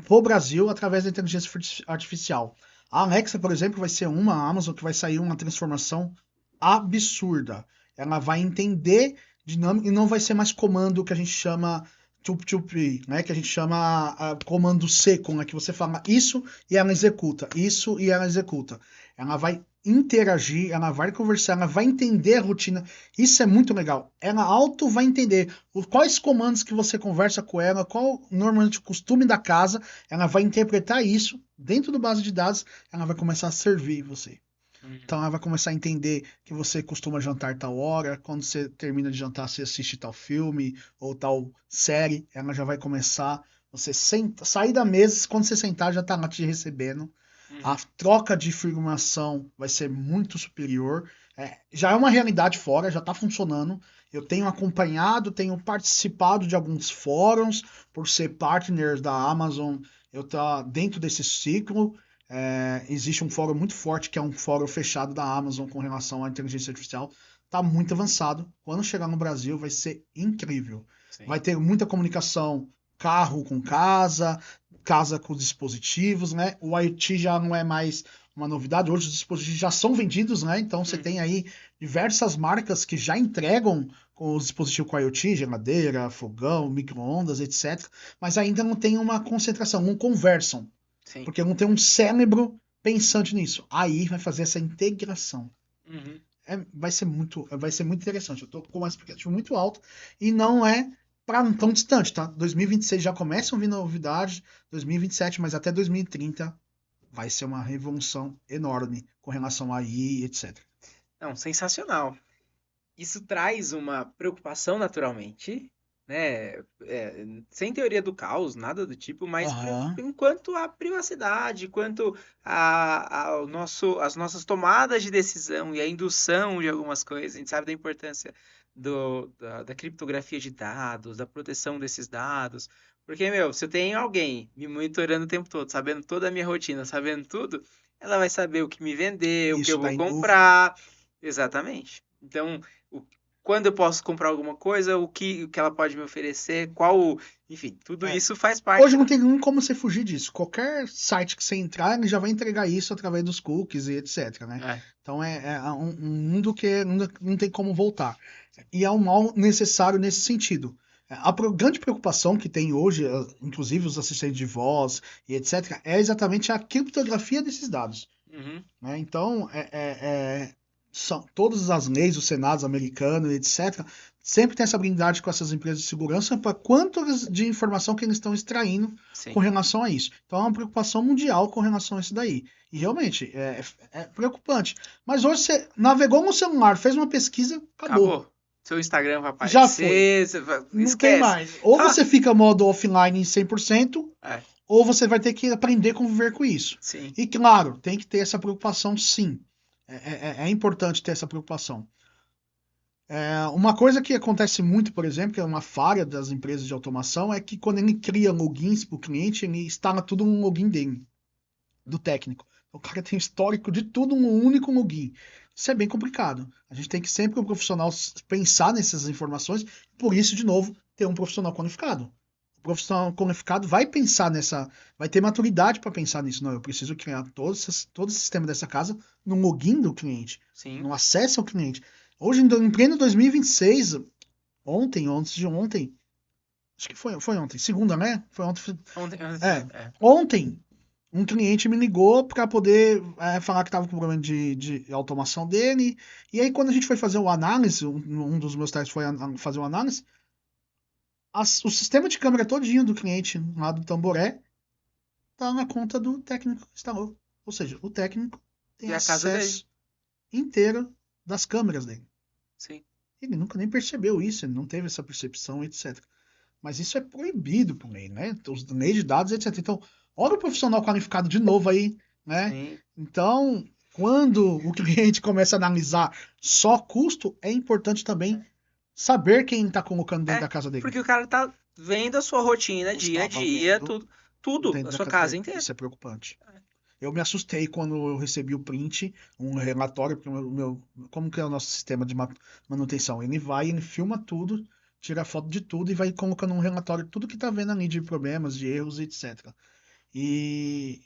pro Brasil através da inteligência artificial. A Alexa, por exemplo, vai ser uma a Amazon que vai sair uma transformação absurda. Ela vai entender dinâmica e não vai ser mais comando que a gente chama tup-tup, né? Que a gente chama comando seco, né? Que você fala isso e ela executa, isso e ela executa. Ela vai interagir, ela vai conversar, ela vai entender a rotina. Isso é muito legal. Ela auto vai entender quais comandos que você conversa com ela, qual normalmente o costume da casa, ela vai interpretar isso dentro do base de dados, ela vai começar a servir você. Então ela vai começar a entender que você costuma jantar tal hora, quando você termina de jantar, você assiste tal filme ou tal série, ela já vai começar. Você senta, sair da mesa, quando você sentar, já está lá te recebendo. A troca de informação vai ser muito superior. Já é uma realidade fora, já está funcionando. Eu tenho acompanhado, tenho participado de alguns fóruns por ser partner da Amazon. Eu estou dentro desse ciclo. Existe um fórum muito forte que é um fórum fechado da Amazon com relação à inteligência artificial. Está muito avançado. Quando chegar no Brasil vai ser incrível. Sim. Vai ter muita comunicação carro com casa, casa com dispositivos, né? O IoT já não é mais uma novidade. Hoje os dispositivos já são vendidos, né? Então você tem aí diversas marcas que já entregam com os dispositivos com IoT, geladeira, fogão, micro-ondas, etc. Mas ainda não tem uma concentração, não conversam. Sim. Porque não tem um cérebro pensante nisso. Aí vai fazer essa integração. Vai ser muito interessante. Eu tô com uma expectativa muito alta e não é para tão distante, tá? 2026 já começam a vir novidades, 2027, mas até 2030 vai ser uma revolução enorme com relação a AI, etc. Não, sensacional. Isso traz uma preocupação naturalmente, né? Sem teoria do caos, nada do tipo, mas Aham. enquanto a privacidade, quanto as nossas tomadas de decisão e a indução de algumas coisas, a gente sabe da importância da criptografia de dados, da proteção desses dados. Porque, meu, se eu tenho alguém me monitorando o tempo todo, sabendo toda a minha rotina, sabendo tudo, ela vai saber o que me vender, o que eu Isso vou dá em dúvida. comprar. Exatamente. Então, o- quando eu posso comprar alguma coisa, o que ela pode me oferecer, enfim, tudo É. isso faz parte Hoje não da. tem nem como você fugir disso. Qualquer site que você entrar, ele já vai entregar isso através dos cookies e etc, né? É, Então é um mundo que não tem como voltar. E é um mal necessário nesse sentido. Grande preocupação que tem hoje, inclusive os assistentes de voz e etc., é exatamente a criptografia desses dados. uhum, Né? Então, são todas as leis, os senados americanos, etc., sempre tem essa blindagem com essas empresas de segurança para quanto de informação que eles estão extraindo com sim. relação a isso. Então, é uma preocupação mundial com relação a isso daí. E realmente é preocupante. Mas hoje você navegou no celular, fez uma pesquisa, acabou. Acabou. Seu Instagram vai Já foi. aparecer, Não tem esquece. mais. Ou Ah, você fica modo offline em 100%, é, ou você vai ter que aprender a conviver com isso. sim. E claro, tem que ter essa preocupação, sim. É importante ter essa preocupação. Uma coisa que acontece muito, por exemplo, que é uma falha das empresas de automação, é que quando ele cria logins para o cliente, ele instala tudo no login dele, do técnico. O cara tem histórico de tudo num único login. Isso é bem complicado. A gente tem que sempre o profissional pensar nessas informações, por isso, de novo, ter um profissional qualificado. O profissional qualificado vai pensar vai ter maturidade para pensar nisso. Não, eu preciso criar todo o sistema dessa casa no login do cliente, Sim. no acesso ao cliente. Hoje, em pleno 2026, antes de ontem, acho que foi ontem, segunda, né? Foi ontem. Ontem, É, é. ontem, um cliente me ligou para poder falar que estava com problema de automação dele. E aí, quando a gente foi fazer o análise, um dos meus testes foi fazer uma análise, o sistema de câmera todinho do cliente lá do Tamboré tá na conta do técnico que instalou. Ou seja, o técnico tem E a casa dele. acesso inteiro das câmeras dele. Sim. Ele nunca nem percebeu isso, ele não teve essa percepção, etc. Mas isso é proibido por lei, né? Os lei de dados, etc. Então, olha o profissional qualificado de novo aí, né? Sim. Então, quando o cliente começa a analisar só custo, é importante também saber quem está colocando dentro da casa dele. Porque o cara tá vendo a sua rotina, dia a Estava dia, vendo tudo, dentro a da sua casa casa dele. inteira. Isso é preocupante. Eu me assustei quando eu recebi o print, um relatório, porque como que é o nosso sistema de manutenção? Ele vai, ele filma tudo, tira foto de tudo e vai colocando um relatório, tudo que tá vendo ali de problemas, de erros, etc. E,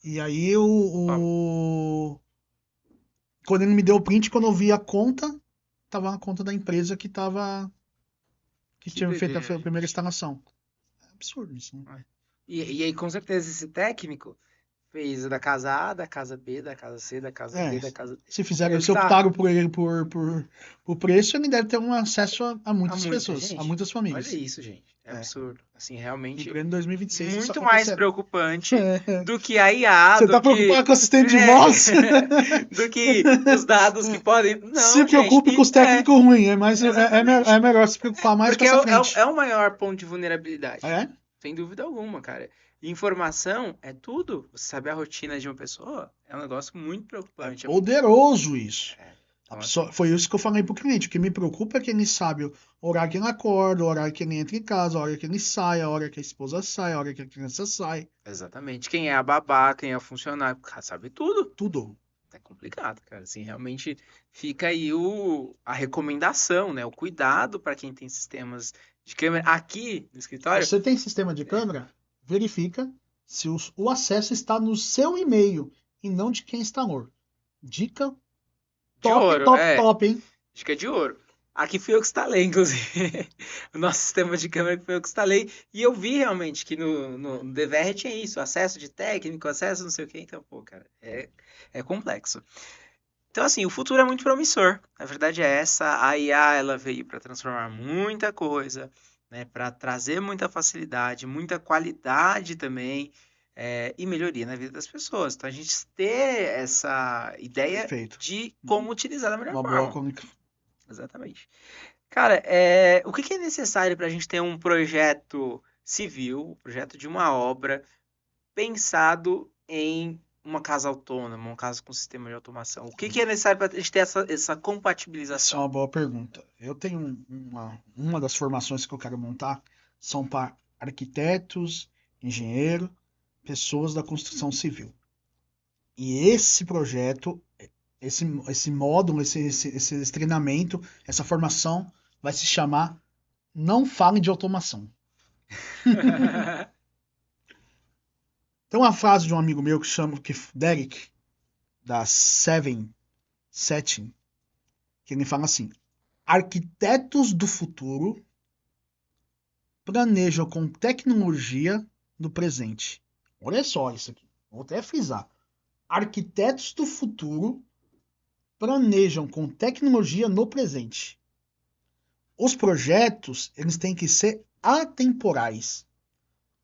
e aí quando ele me deu o print, quando eu vi a conta, tava na conta da empresa que Que tinha feito doideira, a primeira gente. instalação. É absurdo isso, né? E aí, com certeza, esse técnico fez da casa A, da casa B, da casa C, da casa É, D, da casa. se Ele tá optaram por ele por preço, ele deve ter um acesso a a muitas muita pessoas, a gente. muitas Olha famílias. isso, gente. É É. absurdo. Assim, Em realmente pleno 2026 isso muito mais acontecerá. preocupante do que a IA, Você do tá que preocupado com o assistente de é, voz? do que os dados que podem. Se Não, gente. preocupe com os técnicos ruins, é Exatamente. melhor se preocupar mais com Porque essa frente. é o maior ponto de vulnerabilidade. É? Sem dúvida alguma, cara. Informação é tudo. Você saber a rotina de uma pessoa é um negócio muito É preocupante. poderoso isso. Então, assim, Foi isso que eu falei pro cliente. O que me preocupa é que ele sabe o horário que ele acorda, o horário que ele entra em casa, a hora que ele sai, a hora que a esposa sai, a hora que a criança sai. exatamente. Quem é a babá, quem é o funcionário, o cara sabe tudo. Tudo. É complicado, cara. Assim, realmente fica aí a recomendação, né? O cuidado para quem tem sistemas de câmera. Aqui no escritório, Você tem sistema de câmera? Verifica se o acesso está no seu e-mail e não de quem instalou. Dica de top, ouro, top, top, hein? dica de ouro. Aqui fui eu que instalei, inclusive. O nosso sistema de câmera foi eu que instalei. E eu vi realmente que no DVR tinha isso: acesso de técnico, acesso não sei o quê. Então, pô, cara, é complexo. Então, assim, o futuro é muito promissor. A verdade é essa. A IA ela veio para transformar muita coisa, né? Para trazer muita facilidade, muita qualidade também, e melhoria na vida das pessoas. Então, a gente ter essa ideia Perfeito. de como utilizar da melhor Uma boa forma. comunicação. Exatamente. Cara, o que que é necessário para a gente ter um projeto civil, um projeto de uma obra pensado em uma casa autônoma, uma casa com sistema de automação? O que que é necessário para a gente ter essa Essa é compatibilização? uma boa pergunta. Eu tenho uma das formações que eu quero montar são para arquitetos, engenheiro, pessoas da construção civil. E esse projeto, esse módulo, esse treinamento, essa formação vai se chamar Não Fale de Automação. Tem uma frase de um amigo meu Derek, da Setting, que ele fala assim: arquitetos do futuro planejam com tecnologia no presente. Olha só isso aqui. Vou até frisar. Arquitetos do futuro planejam com tecnologia no presente. Os projetos, eles têm que ser atemporais.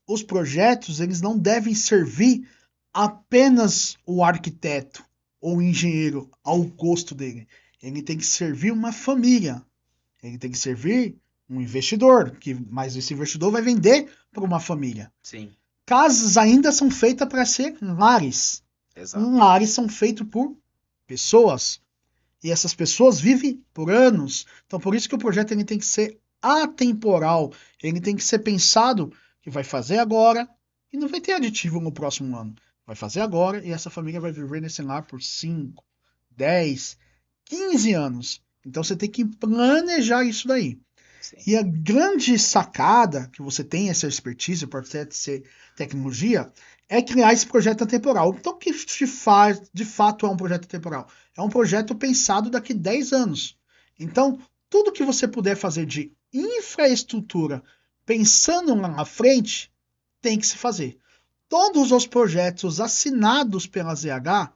Os projetos, eles não devem servir apenas o arquiteto ou o engenheiro ao gosto dele. Ele tem que servir uma família. Ele tem que servir um investidor, mas esse investidor vai vender para uma família. Sim, Casas ainda são feitas para ser lares. exato. Lares são feitos por pessoas. E essas pessoas vivem por anos. Então, por isso que o projeto ele tem que ser atemporal. Ele tem que ser pensado que vai fazer agora e não vai ter aditivo no próximo ano. Vai fazer agora e essa família vai viver nesse lar por 5, 10, 15 anos. Então, você tem que planejar isso daí. Sim. E a grande sacada que você tem, essa expertise, pode ser tecnologia, é criar esse projeto temporal. Então, o que de fato é um projeto temporal? É um projeto pensado daqui 10 anos. Então, tudo que você puder fazer de infraestrutura pensando lá na frente, tem que se fazer. Todos os projetos assinados pela ZH,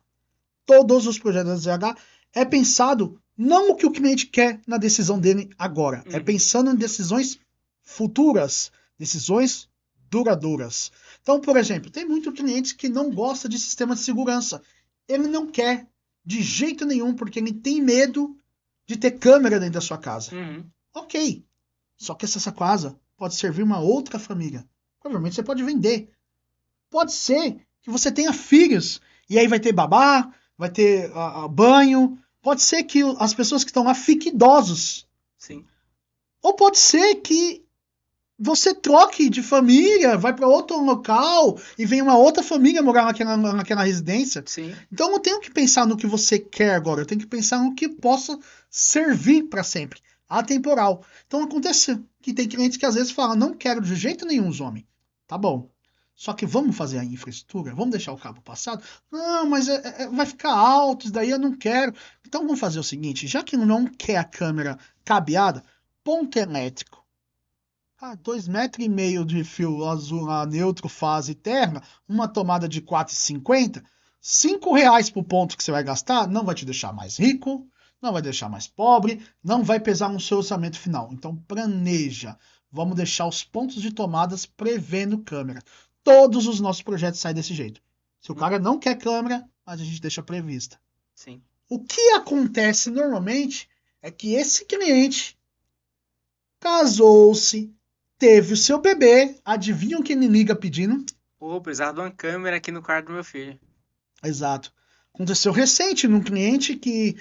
todos os projetos da ZH, é pensado não o que o cliente quer na decisão dele agora, é pensando em decisões futuras, decisões duradouras. Então, por exemplo, tem muito cliente que não gosta de sistema de segurança. Ele não quer de jeito nenhum, porque ele tem medo de ter câmera dentro da sua casa. Uhum. Ok. Só que essa casa pode servir uma outra família. Provavelmente você pode vender. Pode ser que você tenha filhos. E aí vai ter babá, vai ter banho. Pode ser que as pessoas que estão lá fiquem idosos. Sim. Ou pode ser que você troque de família, vai para outro local e vem uma outra família morar naquela residência. Sim. Então eu não tenho que pensar no que você quer agora, eu tenho que pensar no que possa servir para sempre, atemporal. Então acontece que tem clientes que às vezes falam, não quero de jeito nenhum os homens. Tá bom. Só que vamos fazer a infraestrutura? Vamos deixar o cabo passado? Não, mas vai ficar alto, isso daí eu não quero. Então vamos fazer o seguinte, já que não quer a câmera cabeada, ponto elétrico. 2,5 metros de fio azul neutro, fase terra, uma tomada de 4,50, R$ 5 por ponto que você vai gastar, não vai te deixar mais rico, não vai deixar mais pobre, não vai pesar no seu orçamento final. Então planeja. Vamos deixar os pontos de tomadas prevendo câmera. Todos os nossos projetos saem desse jeito. Se o cara não quer câmera, mas a gente deixa prevista. Sim. O que acontece normalmente é que esse cliente casou-se, teve o seu bebê, adivinha o que ele liga pedindo? Pô, precisava de uma câmera aqui no quarto do meu filho. Exato. Aconteceu recente num cliente que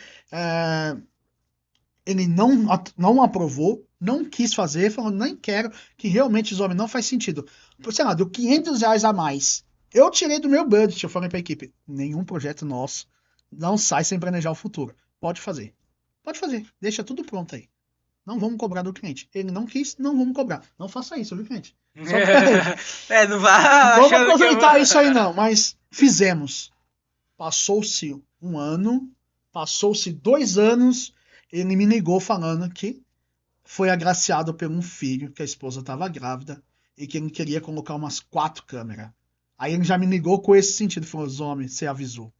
ele não aprovou, não quis fazer, falou, nem quero, que realmente os homens não faz sentido. Sei lá, deu R$ 500 a mais. Eu tirei do meu budget, eu falei pra equipe, nenhum projeto nosso não sai sem planejar o futuro. Pode fazer. Pode fazer. Deixa tudo pronto aí. Não vamos cobrar do cliente. Ele não quis, não vamos cobrar. Não faça isso, viu, cliente? Só Não vai vamos achando que eu aproveitar vou... isso aí não, mas fizemos. Passou-se um ano, passou-se 2 anos, ele me ligou falando que foi agraciado por um filho, que a esposa estava grávida, e que ele queria colocar umas 4 câmeras. Aí ele já me ligou com esse sentido, falou, Zomi, você avisou.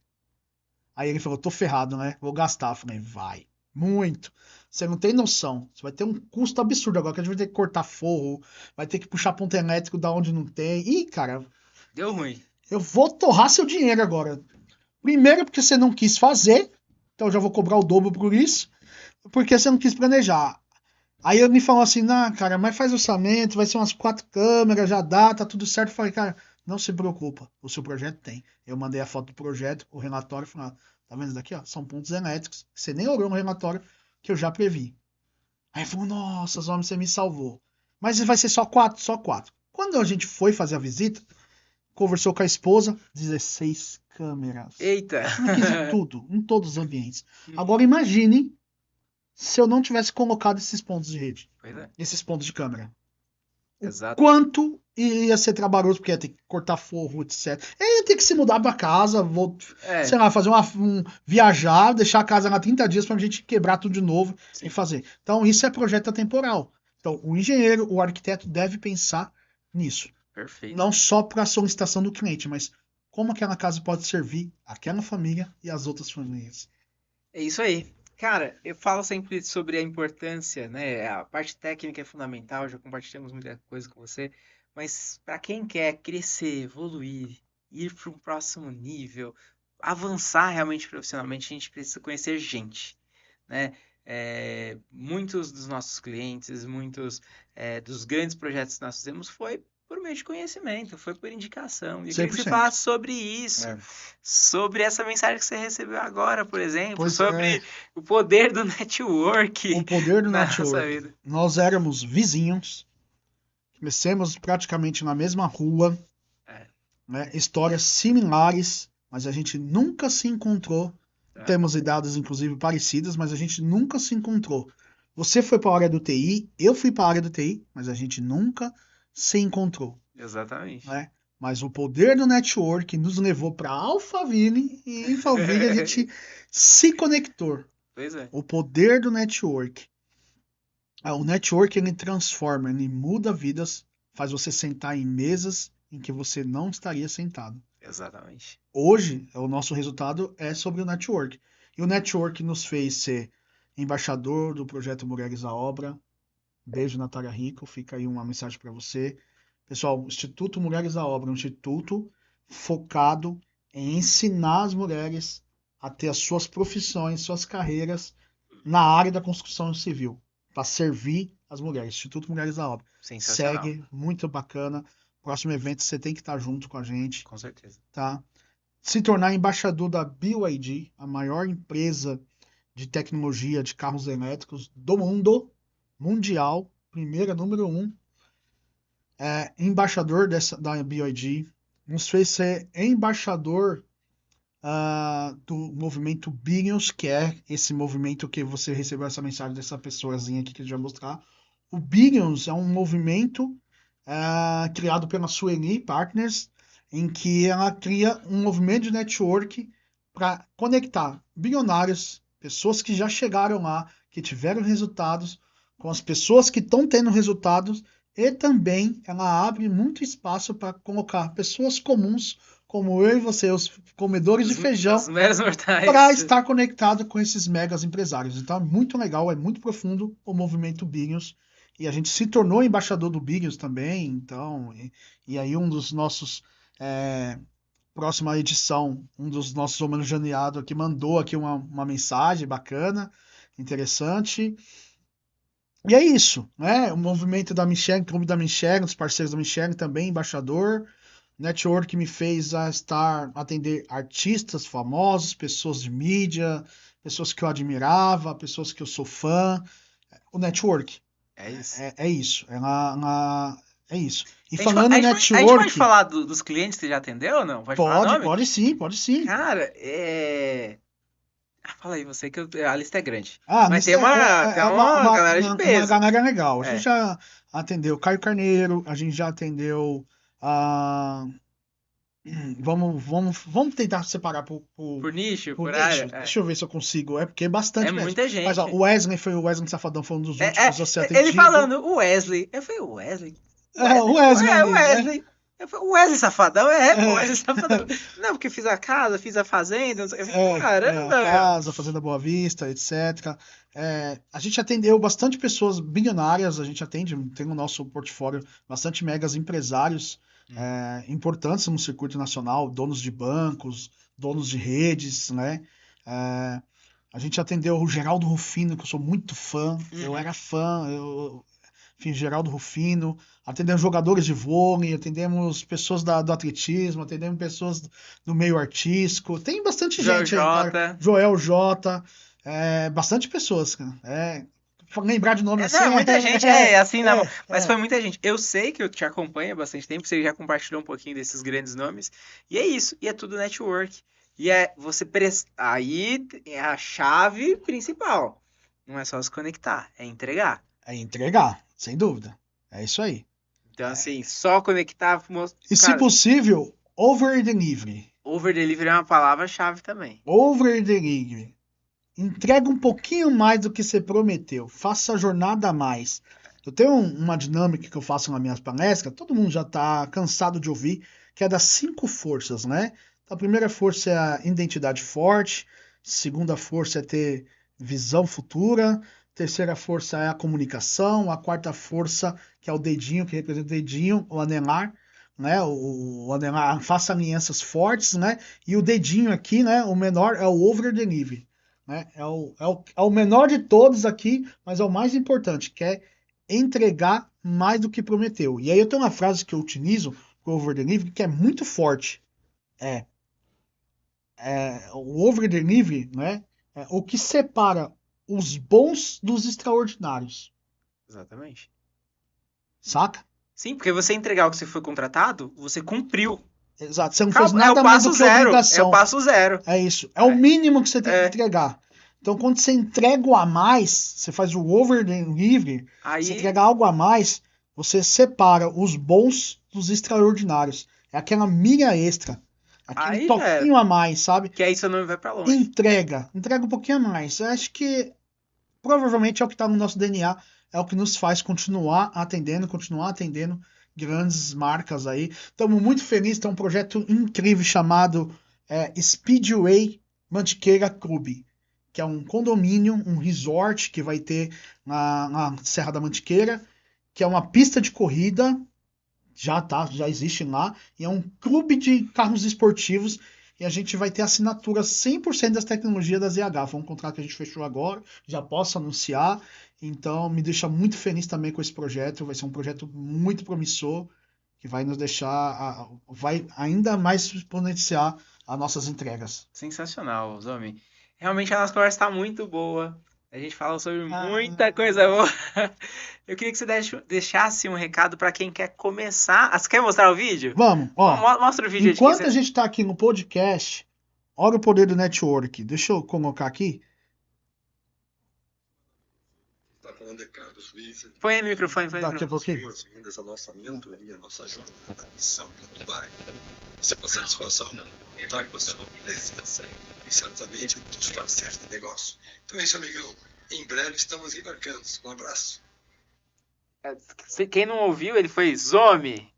Aí ele falou, tô ferrado, né? Vou gastar. Eu falei, vai. Muito. Você não tem noção. Você vai ter um custo absurdo agora, que a gente vai ter que cortar forro, vai ter que puxar ponto elétrico da onde não tem. Ih, cara, Deu ruim. eu vou torrar seu dinheiro agora. Primeiro porque você não quis fazer, então eu já vou cobrar o dobro por isso, porque você não quis planejar. Aí ele me falou assim, não, cara, mas faz orçamento, vai ser umas 4 câmeras, já dá, tá tudo certo. Eu falei, cara, não se preocupa, o seu projeto tem. Eu mandei a foto do projeto, o relatório, falei, tá vendo isso daqui, ó? São pontos elétricos, você nem olhou no relatório, que eu já previ. Aí ele falou, nossa, homem, você me salvou. Mas vai ser só 4, só 4. Quando a gente foi fazer a visita, conversou com a esposa, 16 câmeras. Eita. Eu quis de tudo, em todos os ambientes. Agora imagine se eu não tivesse colocado esses pontos de rede, Pois é. esses pontos de câmera. Exato. Quanto ia ser trabalhoso, porque ia ter que cortar forro, etc. Eu ia ter que se mudar pra casa, sei lá, fazer viajar, deixar a casa lá 30 dias pra gente quebrar tudo de novo e fazer. Então isso é projeto temporal. Então o engenheiro, o arquiteto deve pensar nisso. Perfeito. Não só para a solicitação do cliente, mas como aquela casa pode servir aquela família e as outras famílias. É isso aí. Cara, eu falo sempre sobre a importância, né? A parte técnica é fundamental, já compartilhamos muita coisa com você, mas para quem quer crescer, evoluir, ir para um próximo nível, avançar realmente profissionalmente, a gente precisa conhecer gente, né? Muitos dos nossos clientes, muitos dos grandes projetos que nós fizemos foi por meio de conhecimento, foi por indicação. E eu queria que você 100%. falasse sobre isso, sobre essa mensagem que você recebeu agora, por exemplo, Pois sobre o poder do network O poder do na nossa network. vida. Nós éramos vizinhos, crescemos praticamente na mesma rua, né? Histórias similares, mas a gente nunca se encontrou. Temos idades, inclusive, parecidas, mas a gente nunca se encontrou. Você foi para a área do TI, eu fui para a área do TI, mas a gente nunca se encontrou. Exatamente. Né? Mas o poder do network nos levou para Alphaville e em Alphaville a gente se conectou. Pois é. O poder do network. O network ele transforma, ele muda vidas, faz você sentar em mesas em que você não estaria sentado. Exatamente. Hoje, o nosso resultado é sobre o network. E o network nos fez ser embaixador do projeto Mulheres à Obra. Beijo, Natália Rico. Fica aí uma mensagem para você. Pessoal, o Instituto Mulheres à Obra é um instituto focado em ensinar as mulheres a ter as suas profissões, suas carreiras na área da construção civil, para servir as mulheres. Instituto Mulheres da Obra. Sensacional. Segue, muito bacana. Próximo evento você tem que estar junto com a gente, Com certeza. tá? Se tornar embaixador da BYD, a maior empresa de tecnologia de carros elétricos do mundo, mundial, primeira, número 1, embaixador da BYD, nos fez ser embaixador do movimento Billions, que é esse movimento que você recebeu essa mensagem dessa pessoazinha aqui que a gente vai mostrar. O Billions é um movimento criado pela Sueli Partners, em que ela cria um movimento de network para conectar bilionários, pessoas que já chegaram lá, que tiveram resultados, com as pessoas que estão tendo resultados, e também ela abre muito espaço para colocar pessoas comuns, como eu e você, os comedores de feijão, Os meros mortais. para estar conectado com esses megas empresários. Então é muito legal, é muito profundo o movimento Billions. E a gente se tornou embaixador do Billions também. Então, e aí um dos nossos próxima edição, um dos nossos homenageados aqui mandou aqui uma mensagem bacana, interessante. E é isso, né? O movimento da Michelle, Clube da Michelle, os parceiros da Michelle também, embaixador. Network me fez atender artistas famosos, pessoas de mídia, pessoas que eu admirava, pessoas que eu sou fã. O network. É isso. É isso. É isso. E falando em network... A gente pode falar dos clientes que você já atendeu ou não? Pode sim. Cara, fala aí você, que a lista é grande. Mas tem tem uma galera de peso. Uma galera legal. A gente já atendeu Caio Carneiro, a gente já atendeu Vamos tentar separar por nicho, por nicho. área. Deixa eu ver se eu consigo. Porque é bastante mesmo. Muita gente. Mas o Wesley foi o Wesley Safadão, foi um dos últimos a ser atendido. Ele falando, o Wesley. Eu falei, o Wesley? O Wesley. Eu falei, o Wesley Safadão? O Wesley Safadão. Não, porque fiz a casa, fiz a fazenda. Caramba! A casa, a Fazenda Boa Vista, etc. A gente atendeu bastante pessoas bilionárias, a gente atende, tem no nosso portfólio bastante megas empresários importantes no circuito nacional, donos de bancos, donos de redes, né? A gente atendeu o Geraldo Rufino, que eu sou muito fã, eu era fã, enfim, Geraldo Rufino, atendemos jogadores de vôlei, atendemos pessoas do atletismo, atendemos pessoas do meio artístico, tem bastante gente aí, cara. Joel J, bastante pessoas, cara. Lembrar de nome assim. Não, muita gente, mas foi muita gente. Eu sei que eu te acompanho há bastante tempo, você já compartilhou um pouquinho desses grandes nomes, e é isso, e é tudo network. E aí é a chave principal. Não é só se conectar, é entregar. É entregar, sem dúvida. É isso aí. Então, assim, só conectar... E se possível, over-delivery. Over-delivery é uma palavra-chave também. Over-delivery. Entrega um pouquinho mais do que você prometeu. Faça a jornada a mais. Eu tenho uma dinâmica que eu faço nas minhas palestras, todo mundo já está cansado de ouvir, que é das 5 forças, né? A primeira força é a identidade forte, segunda força é ter visão futura, terceira força é a comunicação, a quarta força, que é o dedinho, que representa o dedinho, o anelar, né? O anelar, faça alianças fortes, né? E o dedinho aqui, né? O menor é o over delivery, né? É o menor de todos aqui, mas é o mais importante, que é entregar mais do que prometeu. E aí eu tenho uma frase que eu utilizo para o over delivery que é muito forte. O over delivery, né? É o que separa os bons dos extraordinários. Exatamente. Saca? Sim, porque você entregar o que você foi contratado, você cumpriu. Exato. Você não fez nada mais do que obrigação. É o passo zero. É isso. É o mínimo que você tem que entregar. Então, quando você entrega o a mais, você faz o over delivery, você entrega algo a mais, você separa os bons dos extraordinários. É aquela milha extra. Aquele toquinho a mais, sabe? Que aí seu nome vai pra longe. Entrega um pouquinho a mais. Eu acho que provavelmente é o que tá no nosso DNA, é o que nos faz continuar atendendo grandes marcas aí. Estamos muito felizes, tem um projeto incrível chamado Speedway Mantiqueira Clube, que é um condomínio, um resort que vai ter na Serra da Mantiqueira, que é uma pista de corrida, já existe lá, e é um clube de carros esportivos e a gente vai ter assinatura 100% das tecnologias da ZH. Foi um contrato que a gente fechou agora, já posso anunciar, então me deixa muito feliz também com esse projeto. Vai ser um projeto muito promissor, que vai nos deixar, vai ainda mais exponenciar as nossas entregas. Sensacional, Zomi. Realmente a nossa conversa está muito boa. A gente fala sobre muita coisa boa. Eu queria que você deixasse um recado para quem quer começar. Ah, você quer mostrar o vídeo? Vamos, ó. Mostra o vídeo de Enquanto a gente está aqui no podcast, olha o poder do network. Deixa eu colocar aqui. Está falando de Carlos Luiz. Põe no microfone, Daqui a pouquinho. As a nossa mentoria, a nossa jornada, missão para Dubai. Isso é uma satisfação. Contar com a sua presença e certamente dos parceiros de negócio. Então é isso, amigão. Em breve estamos embarcando. Um abraço. Quem não ouviu, ele foi Zomi.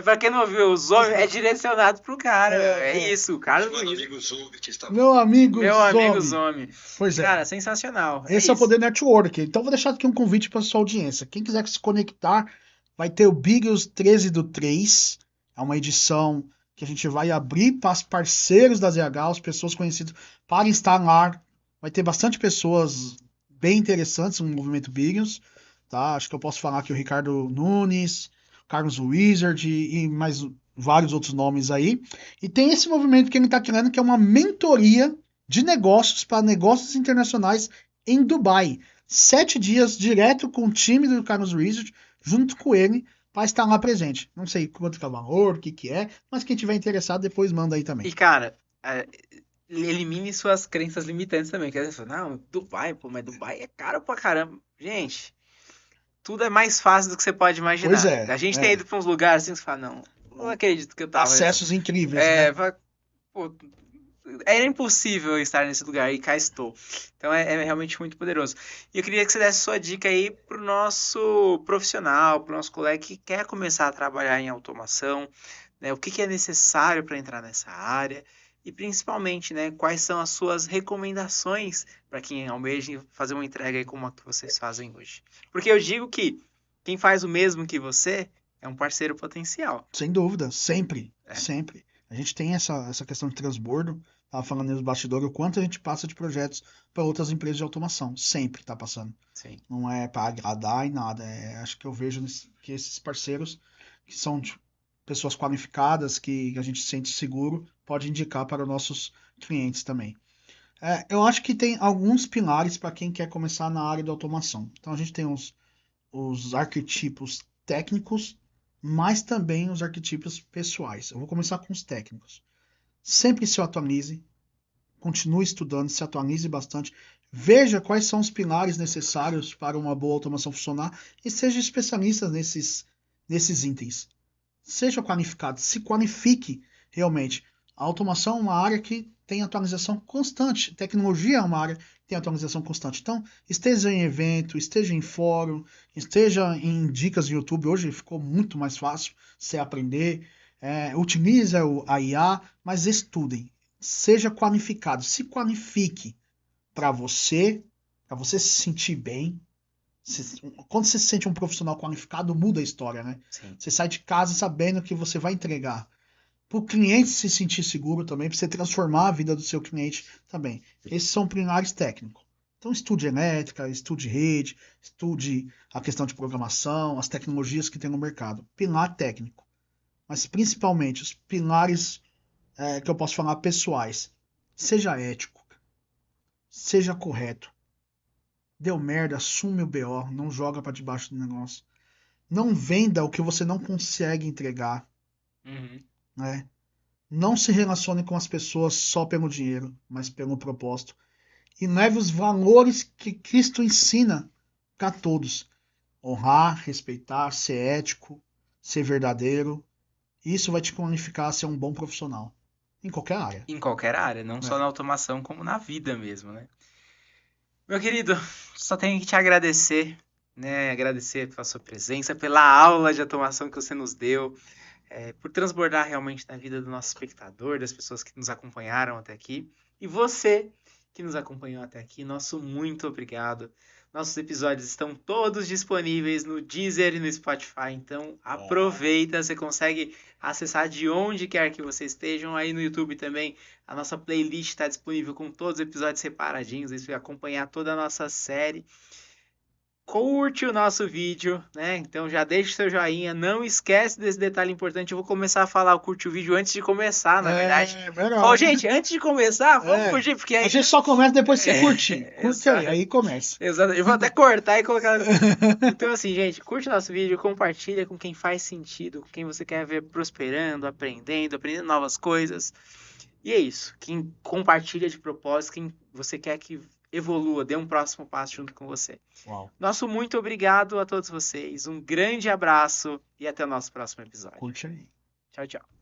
Pra quem não ouviu, o Zomi é direcionado pro cara. É isso, o cara Meu amigo Zomi que está... Meu amigo Zomi. Pois é. Cara, sensacional. Esse é o poder network. Então vou deixar aqui um convite para sua audiência. Quem quiser se conectar, vai ter o Bigos 13/3. É uma edição que a gente vai abrir para os parceiros da ZH, as pessoas conhecidas, para instalar. Vai ter bastante pessoas bem interessantes no movimento Bigos. Tá? Acho que eu posso falar aqui o Ricardo Nunes, Carlos Wizard e mais vários outros nomes aí. E tem esse movimento que ele está criando, que é uma mentoria de negócios para negócios internacionais em Dubai. 7 dias direto com o time do Carlos Wizard, junto com ele, para estar lá presente. Não sei quanto que é o valor, o que é, mas quem tiver interessado, depois manda aí também. E, cara, elimine suas crenças limitantes também. Quer dizer, não, Dubai, pô, mas Dubai é caro pra caramba. Gente, tudo é mais fácil do que você pode imaginar. Pois é. A gente tem ido pra uns lugares assim que você fala, não acredito que eu tava... Acessos incríveis, né? Pô, era impossível estar nesse lugar e cá estou. Então é realmente muito poderoso. E eu queria que você desse sua dica aí pro nosso profissional, pro nosso colega que quer começar a trabalhar em automação, né? O que é necessário para entrar nessa área e principalmente, né, quais são as suas recomendações para quem almeja fazer uma entrega aí como a que vocês fazem hoje. Porque eu digo que quem faz o mesmo que você é um parceiro potencial. Sem dúvida, sempre, sempre. A gente tem essa questão de transbordo. Estava falando nos bastidores o quanto a gente passa de projetos para outras empresas de automação. Sempre está passando. Sim. Não é para agradar e nada. Acho que eu vejo que esses parceiros, que são pessoas qualificadas, que a gente se sente seguro, pode indicar para os nossos clientes também. Eu acho que tem alguns pilares para quem quer começar na área de automação. Então a gente tem os arquetipos técnicos, mas também os arquetipos pessoais. Eu vou começar com os técnicos. Sempre se atualize, continue estudando, se atualize bastante, veja quais são os pilares necessários para uma boa automação funcionar e seja especialista nesses itens. Seja qualificado, se qualifique realmente. A automação é uma área que tem atualização constante, tecnologia é uma área que tem atualização constante. Então, esteja em evento, esteja em fórum, esteja em dicas do YouTube. Hoje ficou muito mais fácil você aprender. Utilize a IA, mas estudem. Seja qualificado, se qualifique para você se sentir bem. Quando você se sente um profissional qualificado, muda a história, né? Sim. Você sai de casa sabendo que você vai entregar. Para o cliente se sentir seguro também, para você transformar a vida do seu cliente também. Esses são pilares técnicos. Então estude elétrica, estude rede, estude a questão de programação, as tecnologias que tem no mercado. Pilar técnico. Mas principalmente os pilares que eu posso falar pessoais. Seja ético. Seja correto. Deu merda, assume o BO, não joga para debaixo do negócio. Não venda o que você não consegue entregar. Uhum. Né? Não se relacione com as pessoas só pelo dinheiro, mas pelo propósito. E leve os valores que Cristo ensina para todos. Honrar, respeitar, ser ético, ser verdadeiro. Isso vai te qualificar a ser um bom profissional. Em qualquer área. Em qualquer área, não só na automação, como na vida mesmo, né? Meu querido, só tenho que te agradecer, né? Agradecer pela sua presença, pela aula de automação que você nos deu, por transbordar realmente na vida do nosso espectador, das pessoas que nos acompanharam até aqui. E você que nos acompanhou até aqui, nosso muito obrigado. Nossos episódios estão todos disponíveis no Deezer e no Spotify, então aproveita, você consegue acessar de onde quer que vocês estejam. Aí no YouTube também, a nossa playlist está disponível com todos os episódios separadinhos, aí você vai acompanhar toda a nossa série. Curte o nosso vídeo, né? Então já deixa o seu joinha. Não esquece desse detalhe importante. Eu vou começar a falar o curte o vídeo antes de começar, na verdade. Melhor. Ó, gente, antes de começar, vamos curtir, porque aí... A gente só começa depois que você curtir. Curte exato. aí começa. Exato. Eu vou até cortar e colocar... Então, assim, gente, curte o nosso vídeo, compartilha com quem faz sentido, com quem você quer ver prosperando, aprendendo novas coisas. E é isso. Quem compartilha de propósito, quem você quer que evolua, dê um próximo passo junto com você. Uau. Nosso muito obrigado a todos vocês. Um grande abraço e até o nosso próximo episódio. Curte aí. Tchau, tchau.